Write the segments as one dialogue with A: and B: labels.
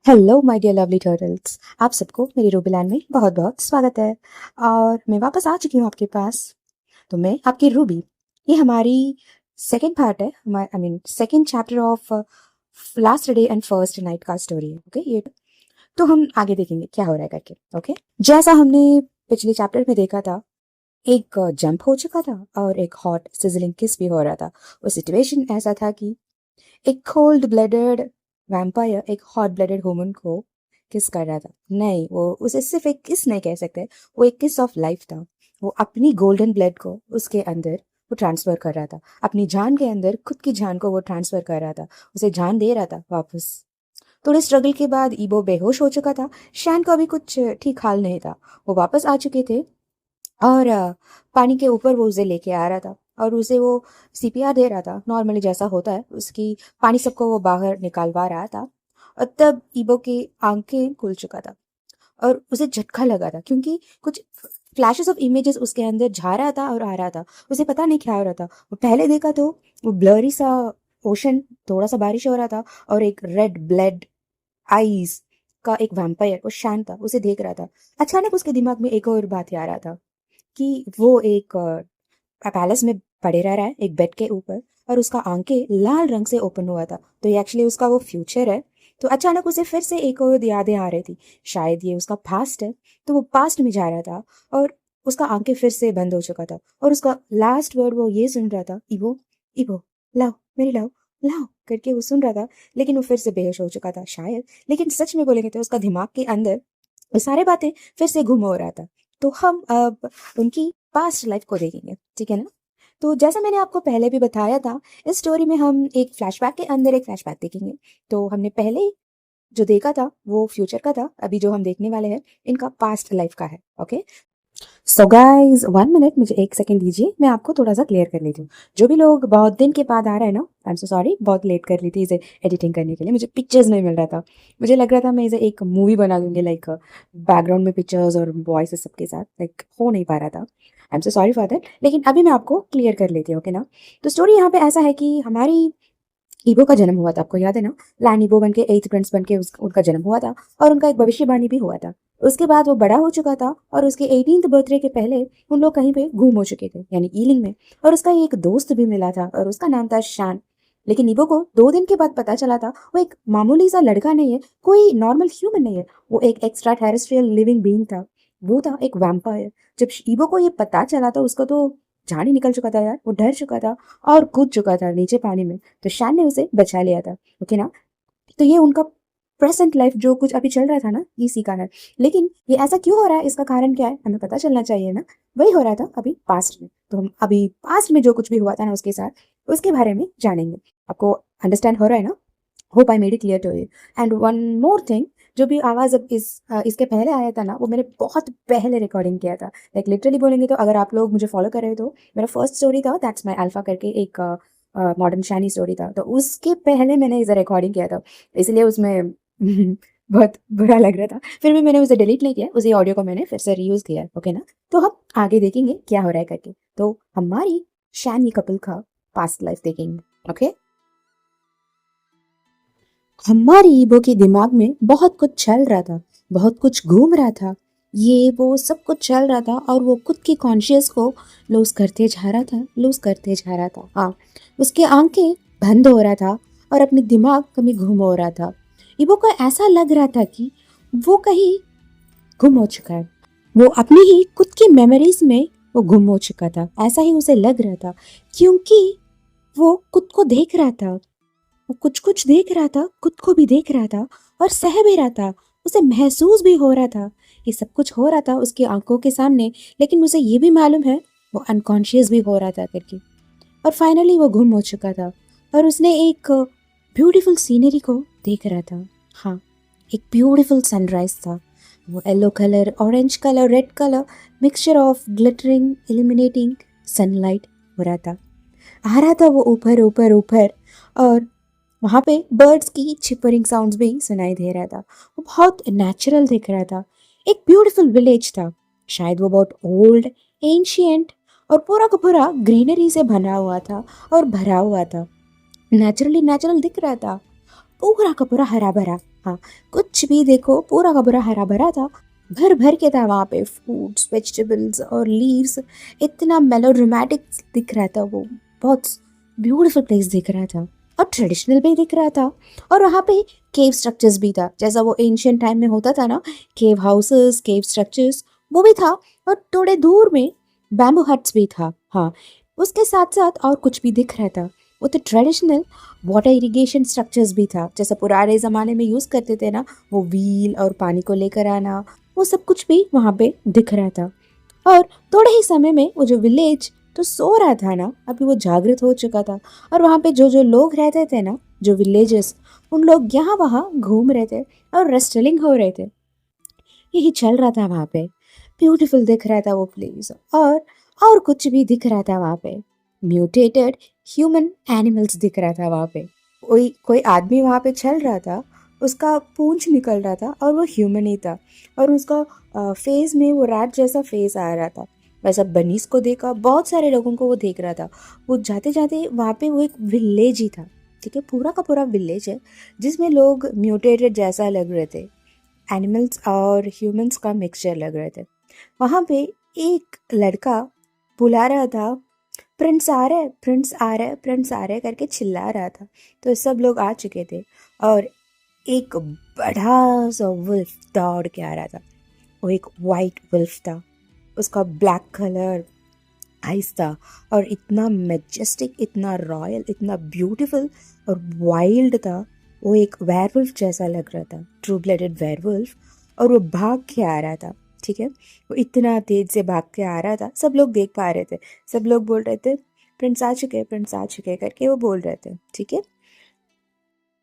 A: Hello my dear lovely turtles. आप सबको मेरी रूबीलैंड में बहुत बहुत स्वागत है। और मैं वापस आ चुकी हूँ आपके पास। तो मैं आपकी रूबी। ये हमारी सेकंड पार्ट है, second chapter of last day and first night का स्टोरी है। ओके, ये तो हम आगे देखेंगे क्या हो रहा है करके। ओके, जैसा हमने पिछले चैप्टर में देखा था, एक जंप हो चुका था और एक हॉट सिजलिंग किस भी हो रहा था। वो सिचुएशन ऐसा था कि एक कोल्ड ब्लडेड वैम्पायर एक हॉट ब्लडेड वुमन को किस कर रहा था। नहीं, वो उसे सिर्फ एक किस नहीं कह सकते, वो एक किस ऑफ लाइफ था। वो अपनी गोल्डन ब्लड को उसके अंदर वो ट्रांसफर कर रहा था, अपनी जान के अंदर खुद की जान को वो ट्रांसफर कर रहा था, उसे जान दे रहा था वापस। थोड़े स्ट्रगल के बाद ईबो बेहोश हो चुका था। शैन का भी कुछ ठीक हाल नहीं था। वो वापस आ चुके थे और पानी के ऊपर वो उसे लेके आ रहा था और उसे वो सीपीआर दे रहा था, नॉर्मली जैसा होता है। उसकी पानी सबको वो बाहर निकालवा रहा था। और तब ईबो की आंखें खुल चुका था और उसे झटका लगा था, क्योंकि कुछ फ्लैशेस ऑफ इमेजेस उसके अंदर जा रहा था और आ रहा था। उसे पता नहीं क्या हो रहा था। वो पहले देखा तो वो ब्लरी सा ओशन, थोड़ा सा बारिश हो रहा था और एक रेड ब्लड आईज का एक वैम्पायर, वो शैन था, उसे देख रहा था। अचानक उसके दिमाग में एक और बात आ रहा था कि वो एक पैलेस में पड़े रह रहा है एक बेड के ऊपर और उसका आंखें लाल रंग से ओपन हुआ था। तो ये एक्चुअली उसका वो फ्यूचर है। तो अचानक उसे फिर से एक और यादें आ रही थी, शायद ये उसका पास्ट है। तो वो पास्ट में जा रहा था और उसका आंखें फिर से बंद हो चुका था और उसका लास्ट वर्ड वो ये सुन रहा था, इवो इवो लाओ मेरी लाओ लाओ करके वो सुन रहा था। लेकिन वो फिर से बेहोश हो चुका था शायद। लेकिन सच में बोलेंगे तो उसका दिमाग के अंदर वो सारे बातें फिर से घूम हो रहा था। तो हम अब उनकी पास्ट लाइफ को देखेंगे, ठीक है ना। तो जैसा मैंने आपको पहले भी बताया था, इस स्टोरी में हम एक फ्लैशबैक के अंदर एक फ्लैशबैक देखेंगे। तो हमने पहले जो देखा था वो फ्यूचर का था, अभी जो हम देखने वाले हैं इनका पास्ट लाइफ का है। ओके, सो गाइज 1 मिनट, मुझे 1 सेकंड दीजिए, मैं आपको थोड़ा सा क्लियर कर लेती हूँ। जो भी लोग बहुत दिन के बाद आ रहे हैं ना, आई एम सो सॉरी, बहुत लेट कर ली थी इसे एडिटिंग करने के लिए। मुझे पिक्चर्स नहीं मिल रहा था। मुझे लग रहा था मैं इसे एक मूवी बना दूंगी, लाइक बैकग्राउंड में पिक्चर्स और वॉइस सबके साथ, लाइक हो नहीं पा रहा था। I am so sorry for that. लेकिन अभी मैं आपको क्लियर कर लेती हूँ, ओके ना। तो स्टोरी यहाँ पे ऐसा है कि हमारी ईबो का जन्म हुआ था, आपको याद है ना। लैन ईबो बन के 8th प्रिंस बन के उनका जन्म हुआ था और उनका एक भविष्यवाणी भी हुआ था। उसके बाद वो बड़ा हो चुका था और उसके 18th बर्थडे के पहले उन लोग कहीं पे घूम हो चुके थे, यानी ईलिंग में। और उसका एक दोस्त भी मिला था और उसका नाम था शान। लेकिन ईबो को 2 दिन के बाद पता चला था वो एक मामूली सा लड़का नहीं है, कोई नॉर्मल ह्यूमन नहीं है। वो एक एक्स्ट्रा टेरेस्ट्रियल लिविंग बीइंग था। वो था एक वैम्पायर। जब ईबो को ये पता चला तो उसको तो जान ही निकल चुका था यार। वो डर चुका था और कूद चुका था नीचे पानी में। तो शैन ने उसे बचा लिया था, ओके ना। तो ये उनका प्रेजेंट लाइफ जो कुछ अभी चल रहा था ना, इसी का है। लेकिन ये ऐसा क्यों हो रहा है, इसका कारण क्या है, हमें पता चलना चाहिए ना। वही हो रहा था अभी पास्ट में। तो हम अभी पास्ट में जो कुछ भी हुआ था ना उसके साथ, उसके बारे में जानेंगे। आपको अंडरस्टैंड हो रहा है ना। Hope I made it clear to you. And one more thing, जो भी आवाज अब इसके पहले आया था ना, वो मैंने बहुत पहले रिकॉर्डिंग किया था। लाइक लिटरली बोलेंगे तो, अगर आप लोग मुझे फॉलो कर रहे हो तो मेरा फर्स्ट स्टोरी था दैट्स माई अल्फा करके, एक मॉडर्न शानी स्टोरी था। तो उसके पहले मैंने इसे रिकॉर्डिंग किया था, इसलिए उसमें बहुत बुरा लग रहा था। फिर भी मैंने उसे डिलीट नहीं किया, उसी ऑडियो को मैंने फिर से रीयूज किया, ओके ना। तो हम आगे देखेंगे क्या हो रहा है करके। तो हमारी शैनी कपल का पास्ट लाइफ देखेंगे, ओके। हमारी ईबो के दिमाग में बहुत कुछ चल रहा था, बहुत कुछ घूम रहा था। ये वो सब कुछ चल रहा था और वो खुद की कॉन्शियस को लूज करते जा रहा था, लूज करते जा रहा था। हाँ, उसके आंखें बंद हो रहा था और अपने दिमाग कभी घूम हो रहा था। ईबो को ऐसा लग रहा था कि वो कहीं गुम हो चुका है। वो अपनी ही खुद की मेमोरीज में वो गुम हो चुका था, ऐसा ही उसे लग रहा था। क्योंकि वो खुद को देख रहा था, वो कुछ कुछ देख रहा था, खुद को भी देख रहा था और सह भी रहा था। उसे महसूस भी हो रहा था, ये सब कुछ हो रहा था उसकी आंखों के सामने। लेकिन उसे ये भी मालूम है वो अनकॉन्शियस भी हो रहा था करके। और फाइनली वो गुम हो चुका था और उसने एक ब्यूटीफुल सीनरी को देख रहा था। हाँ, एक ब्यूटीफुल सनराइज था। वो yellow colour, orange colour, red colour, mixture of glittering illuminating sunlight हो रहा था। आ रहा था वो ऊपर ऊपर ऊपर। और वहाँ पे बर्ड्स की छिपरिंग साउंड्स भी सुनाई दे रहा था। वो बहुत नेचुरल दिख रहा था। एक ब्यूटीफुल विलेज था, शायद वो बहुत ओल्ड, एंशियंट और पूरा का पूरा ग्रीनरी से बना हुआ था और भरा हुआ था। नेचुरली नेचुरल दिख रहा था, पूरा का पूरा हरा भरा। हाँ, कुछ कुछ भी देखो पूरा का पूरा हरा भरा था, भर भर के था वहाँ पे, फ्रूट्स, वेजिटेबल्स और लीव्स। इतना मेलोड्रामेटिक दिख रहा था वो, बहुत ब्यूटीफुल प्लेस दिख रहा था और ट्रेडिशनल भी दिख रहा था। और वहाँ पे केव स्ट्रक्चर्स भी था, जैसा वो एंशियंट टाइम में होता था ना, केव हाउसेस, केव स्ट्रक्चर्स, वो भी था। और थोड़े दूर में बैम्बू हट्स भी था। हाँ, उसके साथ साथ और कुछ भी दिख रहा था, वो तो ट्रेडिशनल वाटर इरिगेशन स्ट्रक्चर्स भी था, जैसा पुराने ज़माने में यूज़ करते थे ना, वो व्हील और पानी को लेकर आना, वो सब कुछ भी वहाँ पे दिख रहा था। और थोड़े ही समय में वो जो विलेज तो सो रहा था ना, अभी वो जागृत हो चुका था। और वहाँ पे जो जो लोग रहते थे ना, जो विलेजेस, उन लोग यहाँ वहाँ घूम रहे थे और रेस्टलिंग हो रहे थे। यही चल रहा था वहाँ पे। ब्यूटीफुल दिख रहा था वो प्लेस। और कुछ भी दिख रहा था वहाँ पे, म्यूटेटेड ह्यूमन एनिमल्स दिख रहा था वहाँ पे। कोई कोई आदमी वहाँ पे चल रहा था, उसका पूंछ निकल रहा था और वो ह्यूमन ही था। और उसका फेस में वो रैट जैसा फेस आ रहा था। वैसा बनीस को देखा, बहुत सारे लोगों को वो देख रहा था। वो जाते जाते वहाँ पे वो एक विलेज ही था, ठीक है, पूरा का पूरा विलेज है, जिसमें लोग म्यूटेटेड जैसा लग रहे थे, एनिमल्स और ह्यूमंस का मिक्सचर लग रहे थे। वहाँ पे एक लड़का बुला रहा था, प्रिंस आ रहा है, प्रिंस आ रहा है, प्रिंस आ रहा है करके चिल्ला रहा था। तो सब लोग आ चुके थे और एक बड़ा सा वुल्फ दौड़ के आ रहा था। वो एक वाइट वुल्फ था, उसका ब्लैक कलर आइस था और इतना मैजेस्टिक, इतना रॉयल, इतना ब्यूटीफुल और वाइल्ड था। वो एक वेयरवुल्फ जैसा लग रहा था, ट्रू ब्लडेड वेयरवुल्फ। और वो भाग के आ रहा था, ठीक है, वो इतना तेज से भाग के आ रहा था, सब लोग देख पा रहे थे। सब लोग बोल रहे थे प्रिंस आ चुके, प्रिंस आ चुके करके वो बोल रहे थे, ठीक है।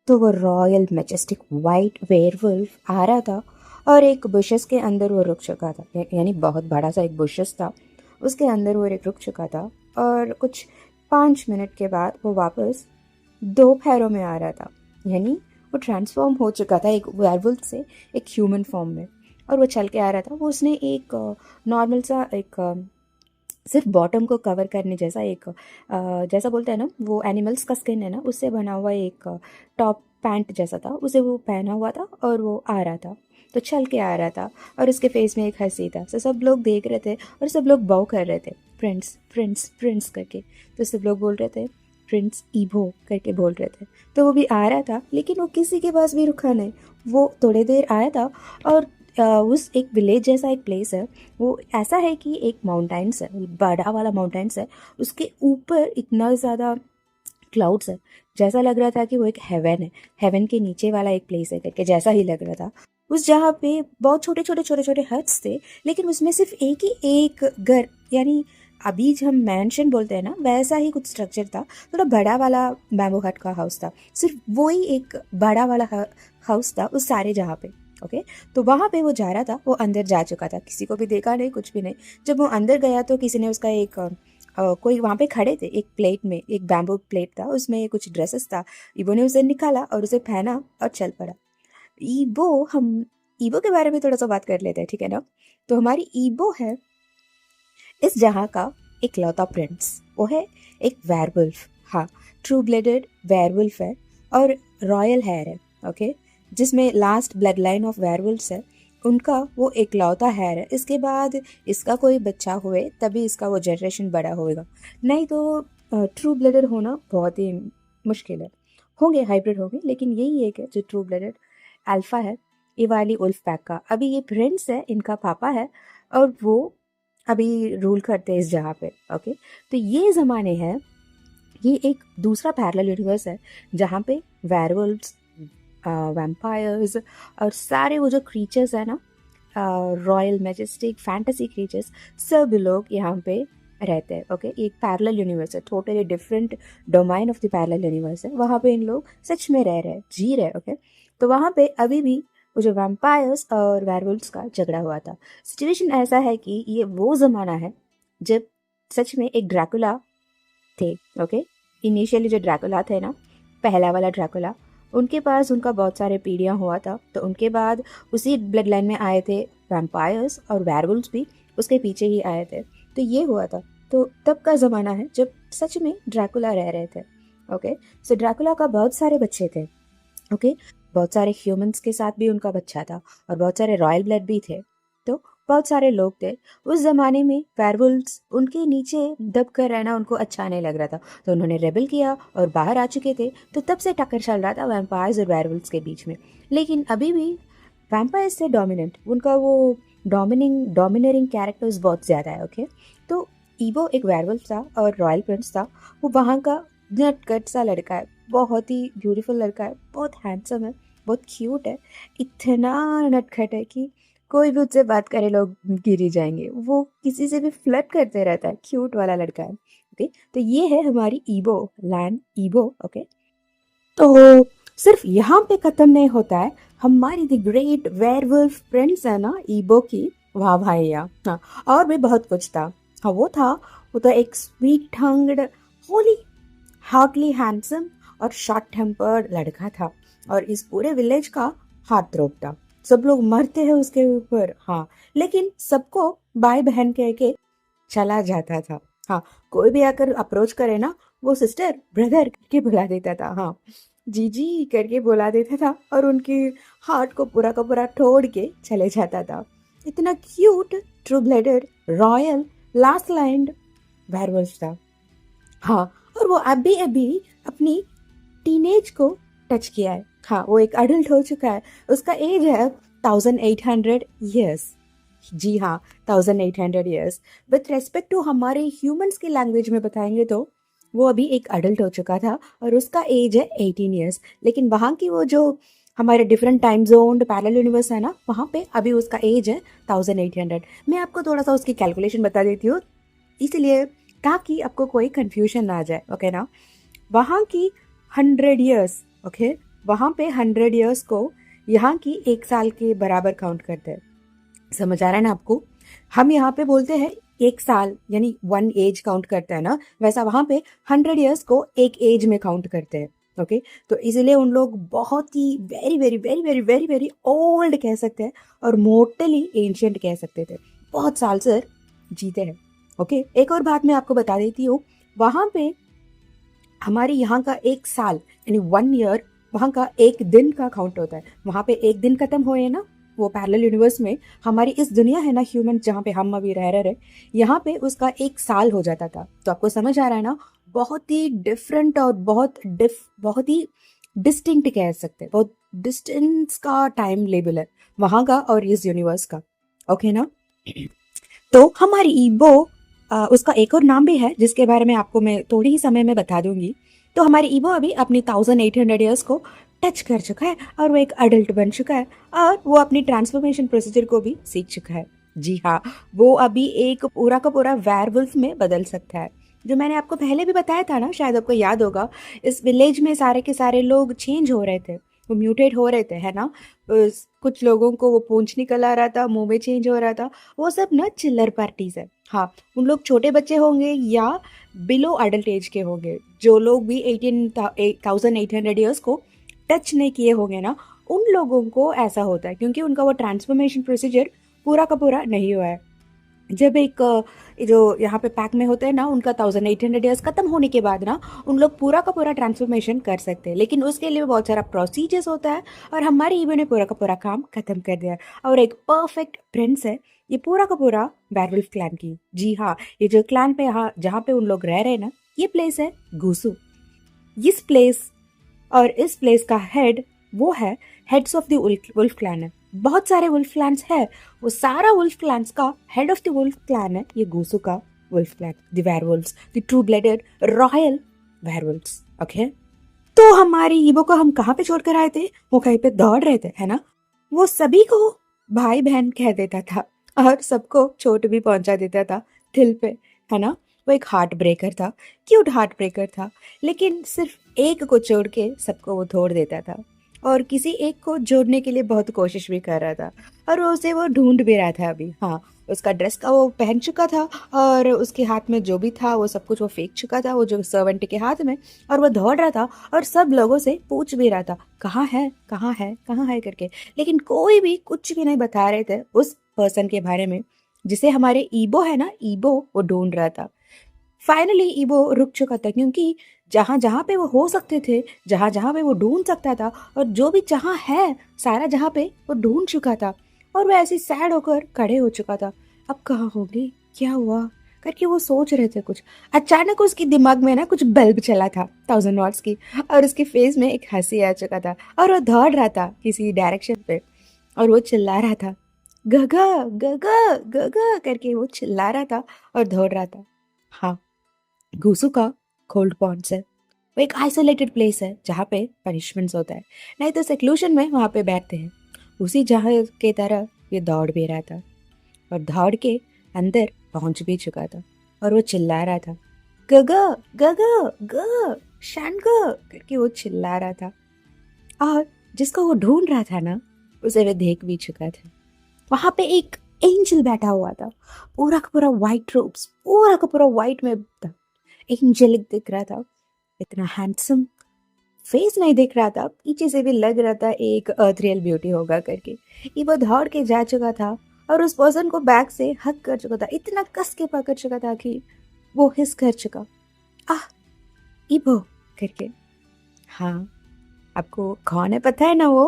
A: तो वो रॉयल मैजेस्टिक वाइट वेयरवुल्फ आ रहा था और एक बुशेस के अंदर वो रुक चुका था, यानी बहुत बड़ा सा एक बुशेस था, उसके अंदर वो एक रुक चुका था। और कुछ 5 मिनट के बाद वो वापस 2 पैरों में आ रहा था, यानी वो ट्रांसफॉर्म हो चुका था एक वेयरवुल्फ से एक ह्यूमन फॉर्म में। और वो चल के आ रहा था। वो उसने एक नॉर्मल सा एक सिर्फ बॉटम को कवर करने जैसा एक जैसा बोलते हैं ना, वो एनिमल्स का स्किन है ना, उससे बना हुआ एक टॉप पैंट जैसा था, उसे वो पहना हुआ था और वो आ रहा था, तो चल के आ रहा था। और उसके फेस में एक हंसी था, तो सब लोग देख रहे थे और सब लोग बाउ कर रहे थे, प्रिंस प्रिंस प्रिंस करके। तो सब लोग बोल रहे थे प्रिंस ईभो करके बोल रहे थे। तो वो भी आ रहा था, लेकिन वो किसी के पास भी रुका नहीं। वो थोड़ी देर आया था और उस एक विलेज जैसा एक प्लेस है, वो ऐसा है कि एक माउंटेन्स है, बड़ा वाला माउंटेन्स है, उसके ऊपर इतना ज़्यादा क्लाउड्स है, जैसा लग रहा था कि वो एक हेवन है, हेवन के नीचे वाला एक प्लेस है करके जैसा ही लग रहा था। उस जहाँ पे बहुत छोटे छोटे छोटे छोटे हट्स थे, लेकिन उसमें सिर्फ एक ही एक घर, यानी अभी जो हम मैंशन बोलते हैं ना, वैसा ही कुछ स्ट्रक्चर था। थोड़ा बड़ा वाला बैम्बू हट का हाउस था, सिर्फ वो ही एक बड़ा वाला हाउस था उस सारे जहाँ पे। ओके, तो वहाँ पे वो जा रहा था, वो अंदर जा चुका था, किसी को भी देखा नहीं, कुछ भी नहीं। जब वो अंदर गया तो किसी ने उसका एक कोई वहाँ पे खड़े थे, एक प्लेट में एक बैम्बू प्लेट था, उसमें कुछ ड्रेसेस था। ईबो ने उसे निकाला और उसे पहना और चल पड़ा। हम ईबो के बारे में थोड़ा सा बात कर लेते हैं, ठीक है ना। तो हमारी ईबो है इस जहाँ का एक लौता प्रिंस, वो है एक वेयरवुल्फ। हाँ, ट्रू ब्लडेड वेयरवुल्फ है और रॉयल हेयर है, ओके, जिसमें लास्ट ब्लड लाइन ऑफ वेयरवुल्फ्स है, उनका वो एक लौता हेयर है। इसके बाद इसका कोई बच्चा हुए तभी इसका वो जनरेशन बड़ा होएगा, नहीं तो ट्रू ब्लडेड होना बहुत ही मुश्किल है। होंगे हाइब्रिड होंगे, लेकिन यही एक है जो ट्रू ब्लडेड अल्फा है, ये वाली उल्फ पैक का। अभी ये प्रिंस है, इनका पापा है, और वो अभी रूल करते हैं इस जगह पे, ओके। तो ये ज़माने हैं, ये एक दूसरा पैरेलल यूनिवर्स है जहाँ पे वेयरवुल्व्स, वैम्पायर्स और सारे वो जो क्रीचर्स है ना, रॉयल मैजेस्टिक फैंटेसी क्रीचर्स, सब लोग यहाँ पे रहते हैं, ओके। एक पैरेलल यूनिवर्स है, totally different domain of the parallel universe है, वहाँ पे इन लोग सच में रह रहे, जी रहे, ओके। तो वहाँ पे अभी भी वो जो वैम्पायर्स और वेयरवुल्व्स का झगड़ा हुआ था। सिचुएशन ऐसा है कि ये वो ज़माना है जब सच में एक ड्रैकुला थे, ओके। इनिशियली जो ड्रैकुला थे ना, पहला वाला ड्रैकुला, उनके पास उनका बहुत सारे पीढ़ियाँ हुआ था। तो उनके बाद उसी ब्लड लाइन में आए थे वैम्पायर्स और वेयरवुल्व्स भी उसके पीछे ही आए थे। तो ये हुआ था। तो तब का ज़माना है जब सच में ड्रैकुला रह रहे थे, ओके। सो ड्रैकुला का बहुत सारे बच्चे थे, ओके, बहुत सारे ह्यूमंस के साथ भी उनका बच्चा था और बहुत सारे रॉयल ब्लड भी थे। तो बहुत सारे लोग थे उस जमाने में, वेयरवुल्व्स उनके नीचे दब कर रहना उनको अच्छा नहीं लग रहा था, तो उन्होंने रेबल किया और बाहर आ चुके थे। तो तब से टक्कर चल रहा था वैम्पायर्स और वेयरवुल्व्स के बीच में। लेकिन अभी भी वैम्पायर्स से डोमिनेंट उनका वो डोमिनेरिंग कैरेक्टर्स बहुत ज़्यादा है। ओके, तो ईबो एक वेयरवुल्फ था और रॉयल प्रिंस था। वो वहाँ का नटखट सा लड़का है, बहुत ही ब्यूटीफुल लड़का है, बहुत हैंडसम है, बहुत क्यूट है, इतना नटखट है कि कोई भी उससे बात करे लोग गिर ही जाएंगे। वो किसी से भी फ्लर्ट करते रहता है, क्यूट वाला लड़का है। ओके, तो ये है हमारी ईबो लैंड, ईबो। ओके, तो सिर्फ यहाँ पे खत्म नहीं होता है, हमारी द ग्रेट वेयरवुल्फ प्रिंस है ना ईबो की, वाह भैया, हाँ, और भी बहुत कुछ था। हाँ, वो तो एक स्वीट टंग्ड, होली, हार्टली हैंडसम और शॉर्ट टेम्पर्ड लड़का था और इस पूरे विलेज का हार्ट थ्रोब था। सब लोग मरते हैं उसके ऊपर, हाँ, लेकिन सबको भाई बहन कह के चला जाता था। हाँ, कोई भी आकर अप्रोच करे ना, वो सिस्टर ब्रदर करके बुला देता था, हाँ, जीजी करके बुला देता था और उनके हार्ट को पूरा का पूरा तोड़ के चले जाता था। इतना cute, true blooded, royal, last line werewolf था। हाँ, और वो अभी अभी अपनी टीनेज को टच किया है। हाँ, वो एक अडल्ट हो चुका है, उसका एज है 1800 ईयर्स। जी हाँ, 1800 ईयर्स। विथ रेस्पेक्ट टू हमारे ह्यूमंस की लैंग्वेज में बताएंगे तो वो अभी एक अडल्ट हो चुका था और उसका एज है 18 ईयर्स। लेकिन वहाँ की वो जो हमारे different time zone parallel universe है ना, वहाँ पे अभी उसका एज है 1800। मैं आपको थोड़ा सा उसकी कैलकुलेशन बता देती हूँ, इसलिए ताकि आपको कोई कंफ्यूजन ना आ जाए। ओके ना, वहाँ की 100 ईयर्स, ओके, वहाँ पे 100 ईयर्स को यहाँ की एक साल के बराबर काउंट करते हैं। समझ आ रहा है ना आपको? हम यहाँ पे बोलते हैं एक साल यानी 1 एज काउंट करते हैं ना, वैसा वहाँ पे 100 ईयर्स को एक एज में काउंट करते हैं। ओके, तो इसलिए उन लोग बहुत ही very very very very very very old कह सकते हैं और मोर्टली एंशियंट कह सकते थे, बहुत साल से जीते हैं। ओके, एक और बात मैं आपको बता देती हूँ, वहाँ पे हमारे यहाँ का एक साल यानी 1 ईयर, वहाँ का एक दिन का काउंट होता है। वहाँ पे एक दिन खत्म हुए ना, वो पैरेलल यूनिवर्स में हमारी इस दुनिया है ना ह्यूमन, जहाँ पे हम अभी रह रहे, यहाँ पे उसका एक साल हो जाता था। तो आपको समझ आ रहा है ना, बहुत ही डिफरेंट और बहुत ही डिस्टिंक्ट कह सकते हैं, बहुत डिस्टेंस का टाइम लेवल है वहाँ का और इस यूनिवर्स का। ओके ना, तो हमारी ईबो, उसका एक और नाम भी है जिसके बारे में आपको मैं थोड़ी ही समय में बता दूंगी। तो हमारी ईबो अभी अपनी 1800 ईयर्स को टच कर चुका है और वो एक अडल्ट बन चुका है और वो अपनी ट्रांसफॉर्मेशन प्रोसीजर को भी सीख चुका है। जी हाँ, वो अभी एक पूरा का पूरा वेयरवुल्फ में बदल सकता है। जो मैंने आपको पहले भी बताया था ना, शायद आपको याद होगा, इस विलेज में सारे के सारे लोग चेंज हो रहे थे, वो म्यूटेट हो रहे थे, है ना। कुछ लोगों को वो पूंछ निकल आ रहा था, मुंह में चेंज हो रहा था, वो सब ना चिल्लर पार्टीज है। हाँ, उन लोग छोटे बच्चे होंगे या बिलो अडल्ट एज के होंगे, जो लोग भी 1800 ईयर्स को टच नहीं किए होंगे ना, उन लोगों को ऐसा होता है क्योंकि उनका वो ट्रांसफॉर्मेशन प्रोसीजर पूरा का पूरा नहीं हुआ है। जब एक जो यहाँ पे पैक में होते हैं ना, उनका 1800 ईयर्स खत्म होने के बाद ना उन लोग पूरा का पूरा ट्रांसफॉर्मेशन कर सकते हैं, लेकिन उसके लिए बहुत सारा प्रोसीजर्स होता है और हमारे ईवो ने पूरा का पूरा काम खत्म कर दिया और एक परफेक्ट प्रिंस है ये पूरा का पूरा वेयरवुल्फ क्लैन की। जी हाँ, ये जो क्लैन पे यहाँ जहाँ पे उन लोग रह रहे हैं ना, ये प्लेस है गुसु। इस प्लेस और इस प्लेस का हेड वो है, heads of the wolf clan है। बहुत सारे वुल्फ क्लैन्स है, वो सारा वुल्फ क्लैन्स का head of the wolf clan है ये गुसु का wolf clan, the werewolves, the true blooded royal werewolves. Okay, तो हमारी ईबो को हम कहाँ पे छोड़कर आए थे, वो कहीं पे दौड़ रहे थे, है ना। वो सभी को भाई बहन कह देता था और सबको चोट भी पहुंचा देता था दिल पे, है ना। वो एक हार्ट ब्रेकर था, क्यूट हार्ट ब्रेकर था, लेकिन सिर्फ एक को छोड़ के सबको वो तोड़ देता था और किसी एक को जोड़ने के लिए बहुत कोशिश भी कर रहा था और उसे वो ढूंढ भी रहा था अभी। हाँ, उसका ड्रेस का वो पहन चुका था और उसके हाथ में जो भी था वो सब कुछ वो फेंक चुका था, वो जो सर्वेंट के हाथ में, और वो दौड़ रहा था और सब लोगों से पूछ भी रहा था कहाँ है कहाँ है कहाँ है करके, लेकिन कोई भी कुछ भी नहीं बता रहे थे उस पर्सन के बारे में जिसे हमारे ईबो है ना, ईबो वो ढूंढ रहा था। फाइनली ईबो रुक चुका था क्योंकि जहाँ जहाँ पे वो हो सकते थे, जहाँ जहाँ पे वो ढूंढ सकता था, और जो भी जहाँ है सारा जहाँ पे वो ढूंढ चुका था, और वो ऐसे सैड होकर खड़े हो चुका था। अब कहाँ होंगे, क्या हुआ करके वो सोच रहे थे कुछ। अचानक उसके दिमाग में ना कुछ बल्ब चला था 1000 वॉट्स की, और उसके फेस में एक हंसी आ चुका था, और वो दौड़ रहा था किसी डायरेक्शन पे, और वो चिल्ला रहा था गगा गगा गगा करके, वो चिल्ला रहा था और दौड़ रहा था। हाँ, घूसू का कोल्ड पॉन्ड्स है। वो एक आइसोलेटेड प्लेस है जहाँ पे पनिशमेंट्स होता है, नहीं तो सेक्लूशन में वहाँ पे बैठते हैं। उसी जहाँ के तरह ये दौड़ भी रहा था, और दौड़ के अंदर पहुंच भी चुका था, और वो चिल्ला रहा था गगा गगा ग शैंग करके, वो चिल्ला रहा था। और जिसको वो ढूंढ रहा था ना, उसे वे देख भी चुका था। वहां पे एक एंजल बैठा हुआ था, पूरा का पूरा व्हाइट रोब्स, पूरा का पूरा व्हाइट में था। एंजेलिक दिख रहा था, इतना हैंडसम। फेस नहीं दिख रहा था, पीछे से भी लग रहा था एक अर्थ ब्यूटी होगा करके। ये वो दौड़ के जा चुका था, और उस पर्सन को बैक से हक कर चुका था, इतना कस के पकड़ चुका था कि वो हिस कर चुका, आह इबो करके। हाँ, आपको कौन है पता है ना वो?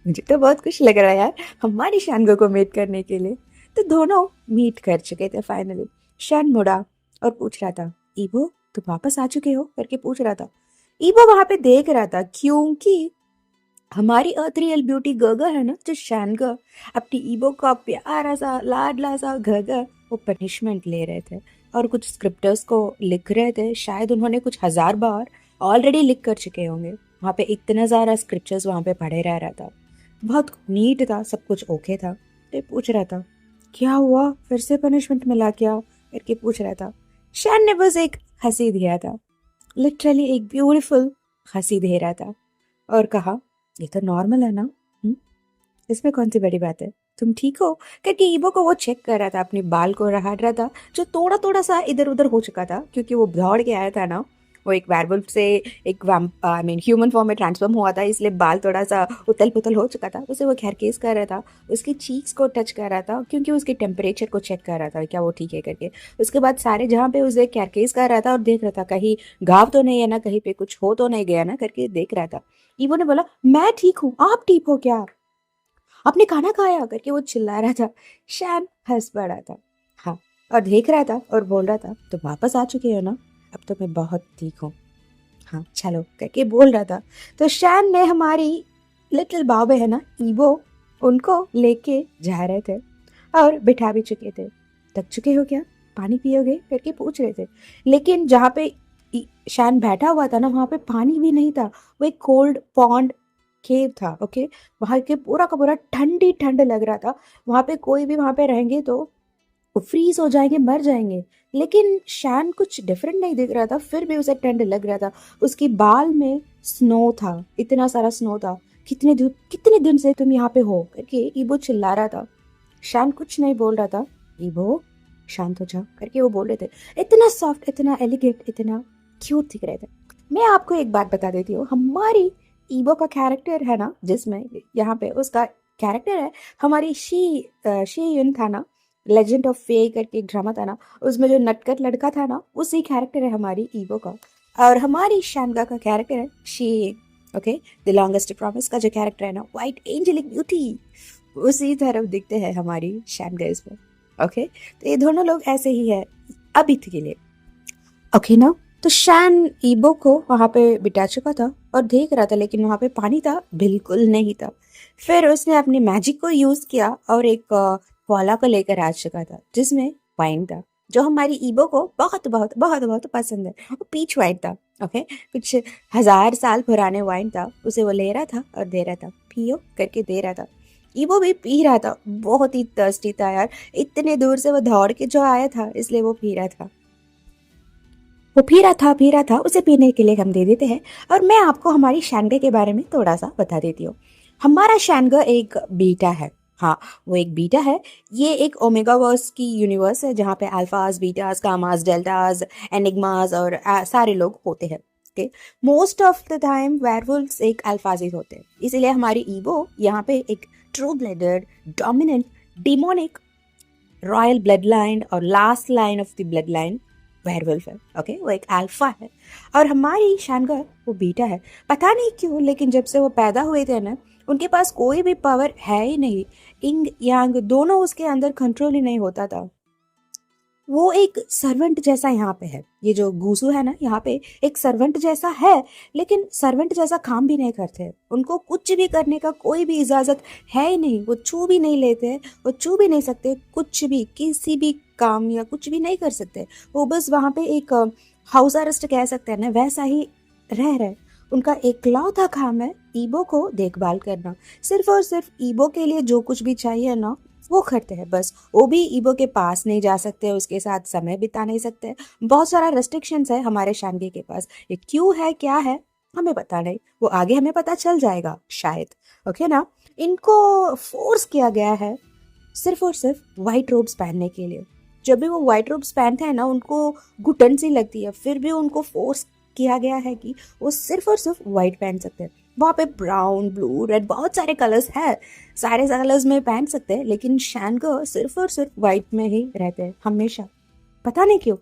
A: मुझे तो बहुत खुश लग रहा है यार, हमारी शानगो को मीट करने के लिए। तो दोनों मीट कर चुके थे फाइनली। शान मुड़ा और पूछ रहा था, ईबो तुम वापस आ चुके हो करके पूछ रहा था। ईबो वहां पे देख रहा था, क्योंकि हमारी अर्थ रियल ब्यूटी गगा है ना, जो शानगा, अपनी ईबो का प्यारा सा लाडला सा गगा, वो पनिशमेंट ले रहे थे, और कुछ स्क्रिप्टर्स को लिख रहे थे। शायद उन्होंने कुछ 1000 बार ऑलरेडी लिख कर चुके होंगे। वहाँ पे इतना सारा स्क्रिप्चर्स वहाँ पे पढ़े रह रहा था। बहुत नीट था, सब कुछ ओके था। तो पूछ रहा था क्या हुआ, फिर से पनिशमेंट मिला क्या करके पूछ रहा था। शैन ने बस एक हंसी दिया था, लिटरली एक ब्यूटीफुल हंसी दे रहा था, और कहा ये तो नॉर्मल है ना, इसमें कौन सी बड़ी बात है, तुम ठीक हो करके ईबो को वो चेक कर रहा था, अपने बाल को रहा था, जो थोड़ा थोड़ा सा इधर उधर हो चुका था, क्योंकि वो दौड़ के आया था ना। वो एक वेयरवुल्फ से एक आई मीन ह्यूमन फॉर्म में ट्रांसफॉर्म हुआ था, इसलिए बाल थोड़ा सा उतल पुतल हो चुका था। उसे वो खैरकेस कर रहा था, उसकी चीक्स को टच कर रहा था, क्योंकि उसके टेम्परेचर को चेक कर रहा था क्या वो ठीक है करके। उसके बाद सारे जहाँ पे उसे खैरकेस कर रहा था, और देख रहा था कहीं घाव तो नहीं है ना, कहीं पे कुछ हो तो नहीं गया ना करके देख रहा था। ईवो ने बोला मैं ठीक हूँ, आप ठीक हो क्या, आपने खाना खाया करके वो चिल्ला रहा था। शैन हंस पड़ा था, हाँ, और देख रहा था और बोल रहा था तो वापस आ चुके हो ना, अब तो मैं बहुत ठीक हूँ, हाँ चलो करके बोल रहा था। तो शैन ने हमारी लिटिल बाबे है ना ईबो, उनको लेके जा रहे थे, और बिठा भी चुके थे। थक चुके हो क्या, पानी पियोगे करके पूछ रहे थे। लेकिन जहाँ पे शैन बैठा हुआ था ना, वहाँ पे पानी भी नहीं था, वो एक कोल्ड पॉन्ड केव था। ओके, वहाँ के पूरा का पूरा ठंडी ठंड लग रहा था। वहाँ पे कोई भी वहाँ पे रहेंगे तो फ्रीज हो जाएंगे, मर जाएंगे। लेकिन शैन कुछ डिफरेंट नहीं दिख रहा था, फिर भी उसे ठंड लग रहा था। उसकी बाल में स्नो था, इतना सारा स्नो था। कितने दिन से तुम यहाँ पे हो करके ईबो चिल्ला रहा था। शैन कुछ नहीं बोल रहा था। ईबो शांत हो जा करके वो बोल रहे थे, इतना सॉफ्ट, इतना एलिगेंट, इतना क्यूट दिख रहे थे। मैं आपको एक बात बता देती हूँ, हमारी ईबो का कैरेक्टर है ना, जिसमें यहाँ पे उसका कैरेक्टर है, हमारी शी युन था ना, लेजेंड ऑफ फे करके एक ड्रामा था ना, उसमें जो नटखट लड़का था ना, उसी कैरेक्टर है हमारी ईबो का। और हमारी शानगा का कैरेक्टर है she, okay, the longest promise का जो कैरेक्टर है ना, व्हाइट एंजेलिक ब्यूटी, उसी तरफ दिखते हैं हमारी शानगा इसमें। ओके, तो ये दोनों लोग ऐसे ही है अभी के लिए। ओके ना, तो शैन ईबो को वहां पे बिठा चुका था और देख रहा था, लेकिन वहां पे पानी था बिल्कुल नहीं था। फिर उसने अपनी मैजिक को यूज किया और एक कोला को लेकर आ चुका था, जिसमें वाइन था, जो हमारी ईबो को बहुत बहुत बहुत बहुत पसंद है। वो पीच वाइन था। ओके, कुछ 1000 साल पुराने वाइन था। उसे वो ले रहा था और दे रहा था, पियो करके दे रहा था। ईबो भी पी रहा था, बहुत ही थर्स्टी था यार, इतने दूर से वो दौड़ के जो आया था, इसलिए वो पी रहा था। वो पी रहा था, उसे पीने के लिए हम दे देते हैं। और मैं आपको हमारी शैनगे के बारे में थोड़ा सा बता देती हूँ। हमारा शैनगा एक बीटा है। हाँ, वो एक बीटा है। ये एक ओमेगा वर्स की यूनिवर्स है, जहाँ पे अल्फाज, बीटास, गामास, डेल्टास, एनिग्मास और सारे लोग होते हैं। Okay, most of the time werewolves एक अल्फाज ही होते हैं, इसीलिए हमारी ईबो यहाँ पे एक true blooded, dominant, demonic, royal blood line और last line of the blood line werewolf है, ओके, वो एक अल्फा है। और हमारी शानगा वो बीटा है। पता नहीं क्यों, लेकिन जब से वो पैदा हुए थे ना, उनके पास कोई भी पावर है ही नहीं। इंग यांग दोनों उसके अंदर कंट्रोल ही नहीं होता था। वो एक सर्वेंट जैसा यहाँ पे है। ये जो गूसू है ना, यहाँ पे एक सर्वेंट जैसा है, लेकिन सर्वेंट जैसा काम भी नहीं करते। उनको कुछ भी करने का कोई भी इजाजत है ही नहीं। वो छू भी नहीं लेते, वो छू भी नहीं सकते, कुछ भी किसी भी काम या कुछ भी नहीं कर सकते। वो बस वहाँ पे एक हाउस अरेस्ट कह सकते हैं ना, वैसा ही रह रहे। उनका एकलौता काम है ईबो को देखभाल करना। सिर्फ और सिर्फ ईबो के लिए जो कुछ भी चाहिए ना, वो करते हैं बस। वो भी ईबो के पास नहीं जा सकते, उसके साथ समय बिता नहीं सकते। बहुत सारा रेस्ट्रिक्शंस है हमारे शानगे के पास। ये क्यों है, क्या है, हमें पता नहीं। वो आगे हमें पता चल जाएगा शायद, ओके ना। इनको फोर्स किया गया है सिर्फ और सिर्फ व्हाइट रोब्स पहनने के लिए। जब भी वो व्हाइट रोब्स पहनते हैं ना, उनको घुटन सी लगती है, फिर भी उनको फोर्स किया गया है कि वो सिर्फ और सिर्फ व्हाइट पहन सकते हैं। वहाँ पे ब्राउन, ब्लू, रेड बहुत सारे कलर्स है, सारे कलर्स में पहन सकते हैं, लेकिन शैन को सिर्फ और सिर्फ व्हाइट में ही रहते हैं हमेशा। पता नहीं क्यों।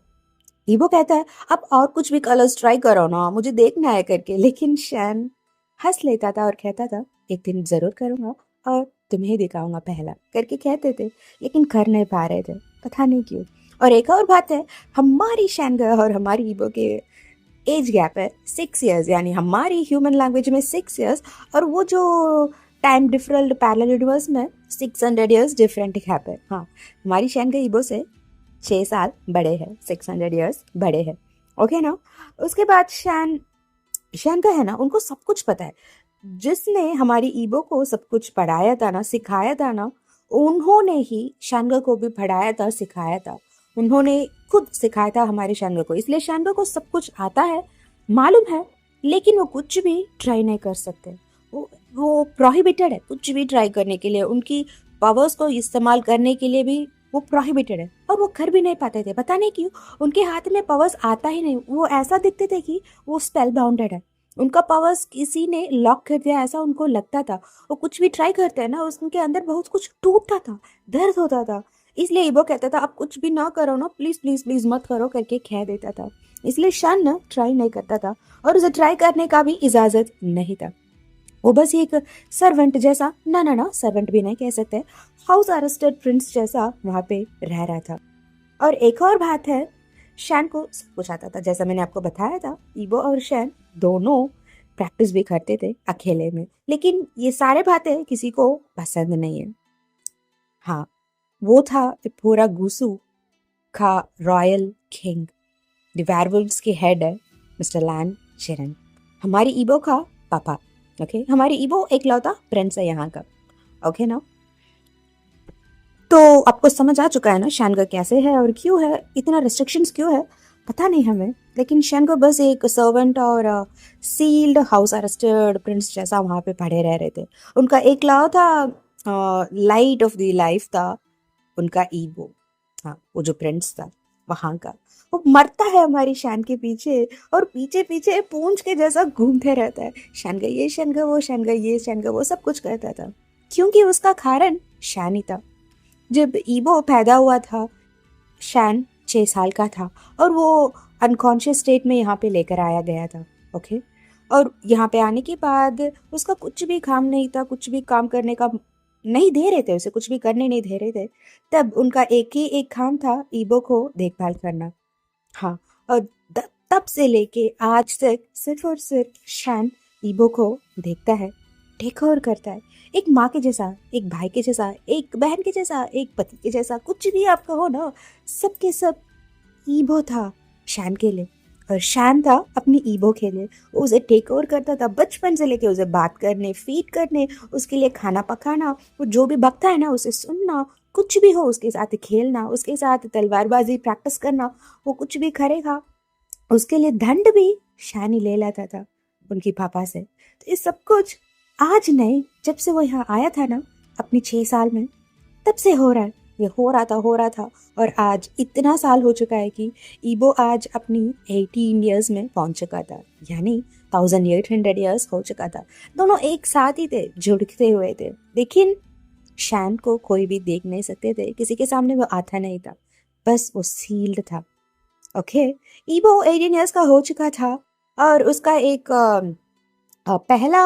A: ईबो कहता है अब और कुछ भी कलर्स ट्राई करो ना, मुझे देखना है करके, लेकिन शैन हंस लेता था और कहता था एक दिन जरूर करूंगा और तुम्हें ही दिखाऊंगा पहला करके कहते थे, लेकिन कर नहीं पा रहे थे, पता नहीं क्यों। और एक और बात है, हमारी शैनगा और हमारी ईबो के एज गैप है 6 years, यानी हमारी ह्यूमन लैंग्वेज में 6 years, और वो जो टाइम डिफरेंट पैरेलल यूनिवर्स में 600 years डिफरेंट गैप है। हाँ, हमारी शैनगा ईबो से 6 साल बड़े हैं, 600 years बड़े हैं, ओके ना। उसके बाद शैन का है ना, उनको सब कुछ पता है। जिसने हमारी ईबो को सब कुछ पढ़ाया था ना, सिखाया था ना, उन्होंने ही शानगा को भी पढ़ाया था, सिखाया था। उन्होंने खुद सिखाया था हमारे शानगा को, इसलिए शानगा को सब कुछ आता है, मालूम है, लेकिन वो कुछ भी ट्राई नहीं कर सकते। वो प्रोहिबिटेड है कुछ भी ट्राई करने के लिए। उनकी पावर्स को इस्तेमाल करने के लिए भी वो प्रोहिबिटेड है, और वो कर भी नहीं पाते थे। पता नहीं क्यों, उनके हाथ में पावर्स आता ही नहीं। वो ऐसा दिखते थे कि वो स्पेल बाउंडेड है, उनका पावर्स किसी ने लॉक कर दिया, ऐसा उनको लगता था। वो कुछ भी ट्राई करते हैं ना, उनके अंदर बहुत कुछ टूटता था, दर्द होता था। इसलिए ईबो कहता था आप कुछ भी ना करो ना, प्लीज प्लीज प्लीज मत करो करके कह देता था। इसलिए शन ना ट्राई नहीं करता था, और उसे ट्राई करने का भी इजाजत नहीं था। वो बस एक सर्वेंट जैसा, ना सर्वेंट भी नहीं कह सकते, हाउस अरेस्टेड प्रिंस जैसा वहां पे रह रहा था। और एक और बात है, शैन को सब कुछ आता था, जैसा मैंने आपको बताया था। ईबो और शैन दोनों प्रैक्टिस भी करते थे अकेले में, लेकिन ये सारे बातें किसी को पसंद नहीं है। हाँ, वो था पूरा गूसू का रॉयल किंग, द वेयरवुल्व्स के हेड है मिस्टर लैन शेरन, हमारी ईबो का पापा, ओके। हमारी ईबो एकलौता प्रिंस है यहाँ का, ओके ना। तो आपको समझ आ चुका है ना शैनगा कैसे है और क्यों है, इतना रिस्ट्रिक्शंस क्यों है, पता नहीं हमें। लेकिन शैनगा बस एक सर्वेंट और सील्ड हाउस अरेस्टेड प्रिंस जैसा वहाँ पे पड़े रह रहे थे। उनका एकलौता लाइट ऑफ द लाइफ था उनका ईबो। हाँ, वो जो प्रिंस था वहाँ का, वो मरता है हमारी शैन के पीछे, और पीछे पीछे पूंछ के जैसा घूमते रहता है। शैनगा ये, शैनगा वो, शैनगा ये, शैनगा वो, सब कुछ करता था, क्योंकि उसका कारण शैन ही था। जब ईबो पैदा हुआ था, शैन 6 साल का था, और वो अनकॉन्शियस स्टेट में यहाँ पे लेकर आया गया था, ओके। और यहाँ पे आने के बाद उसका कुछ भी काम नहीं था, कुछ भी काम करने का नहीं दे रहे थे उसे, कुछ भी करने नहीं दे रहे थे। तब उनका एक ही एक काम था, ईबो को देखभाल करना। हाँ, और तब से लेके आज तक सिर्फ और सिर्फ शैन ईबो को देखता है, टेक ओवर करता है, एक माँ के जैसा, एक भाई के जैसा, एक बहन के जैसा, एक पति के जैसा, कुछ भी आप कहो ना, सबके सब ईबो था शैन के लिए, और शैन था अपनी ईबो के लिए। वो उसे टेक ओवर करता था बचपन से लेके, उसे बात करने, फीड करने, उसके लिए खाना पकाना, वो जो भी बकता है ना उसे सुनना, कुछ भी हो उसके साथ खेलना, उसके साथ तलवारबाजी प्रैक्टिस करना, वो कुछ भी करेगा, उसके लिए दंड भी शैन ही ले लाता था उनकी पापा से। तो ये सब कुछ आज नहीं, जब से वो यहाँ आया था ना अपनी 6 साल में, तब से हो रहा है। ये हो रहा था, और आज इतना साल हो चुका है कि ईबो आज अपनी 18 years में पहुंच चुका था, यानी 1800 years हो चुका था। दोनों एक साथ ही थे, जुड़ते हुए थे, लेकिन शैन को कोई भी देख नहीं सकते थे, किसी के सामने वो आता नहीं था, बस वो सील्ड था। ओके। ईबो 18 ईयर्स का हो चुका था और उसका एक पहला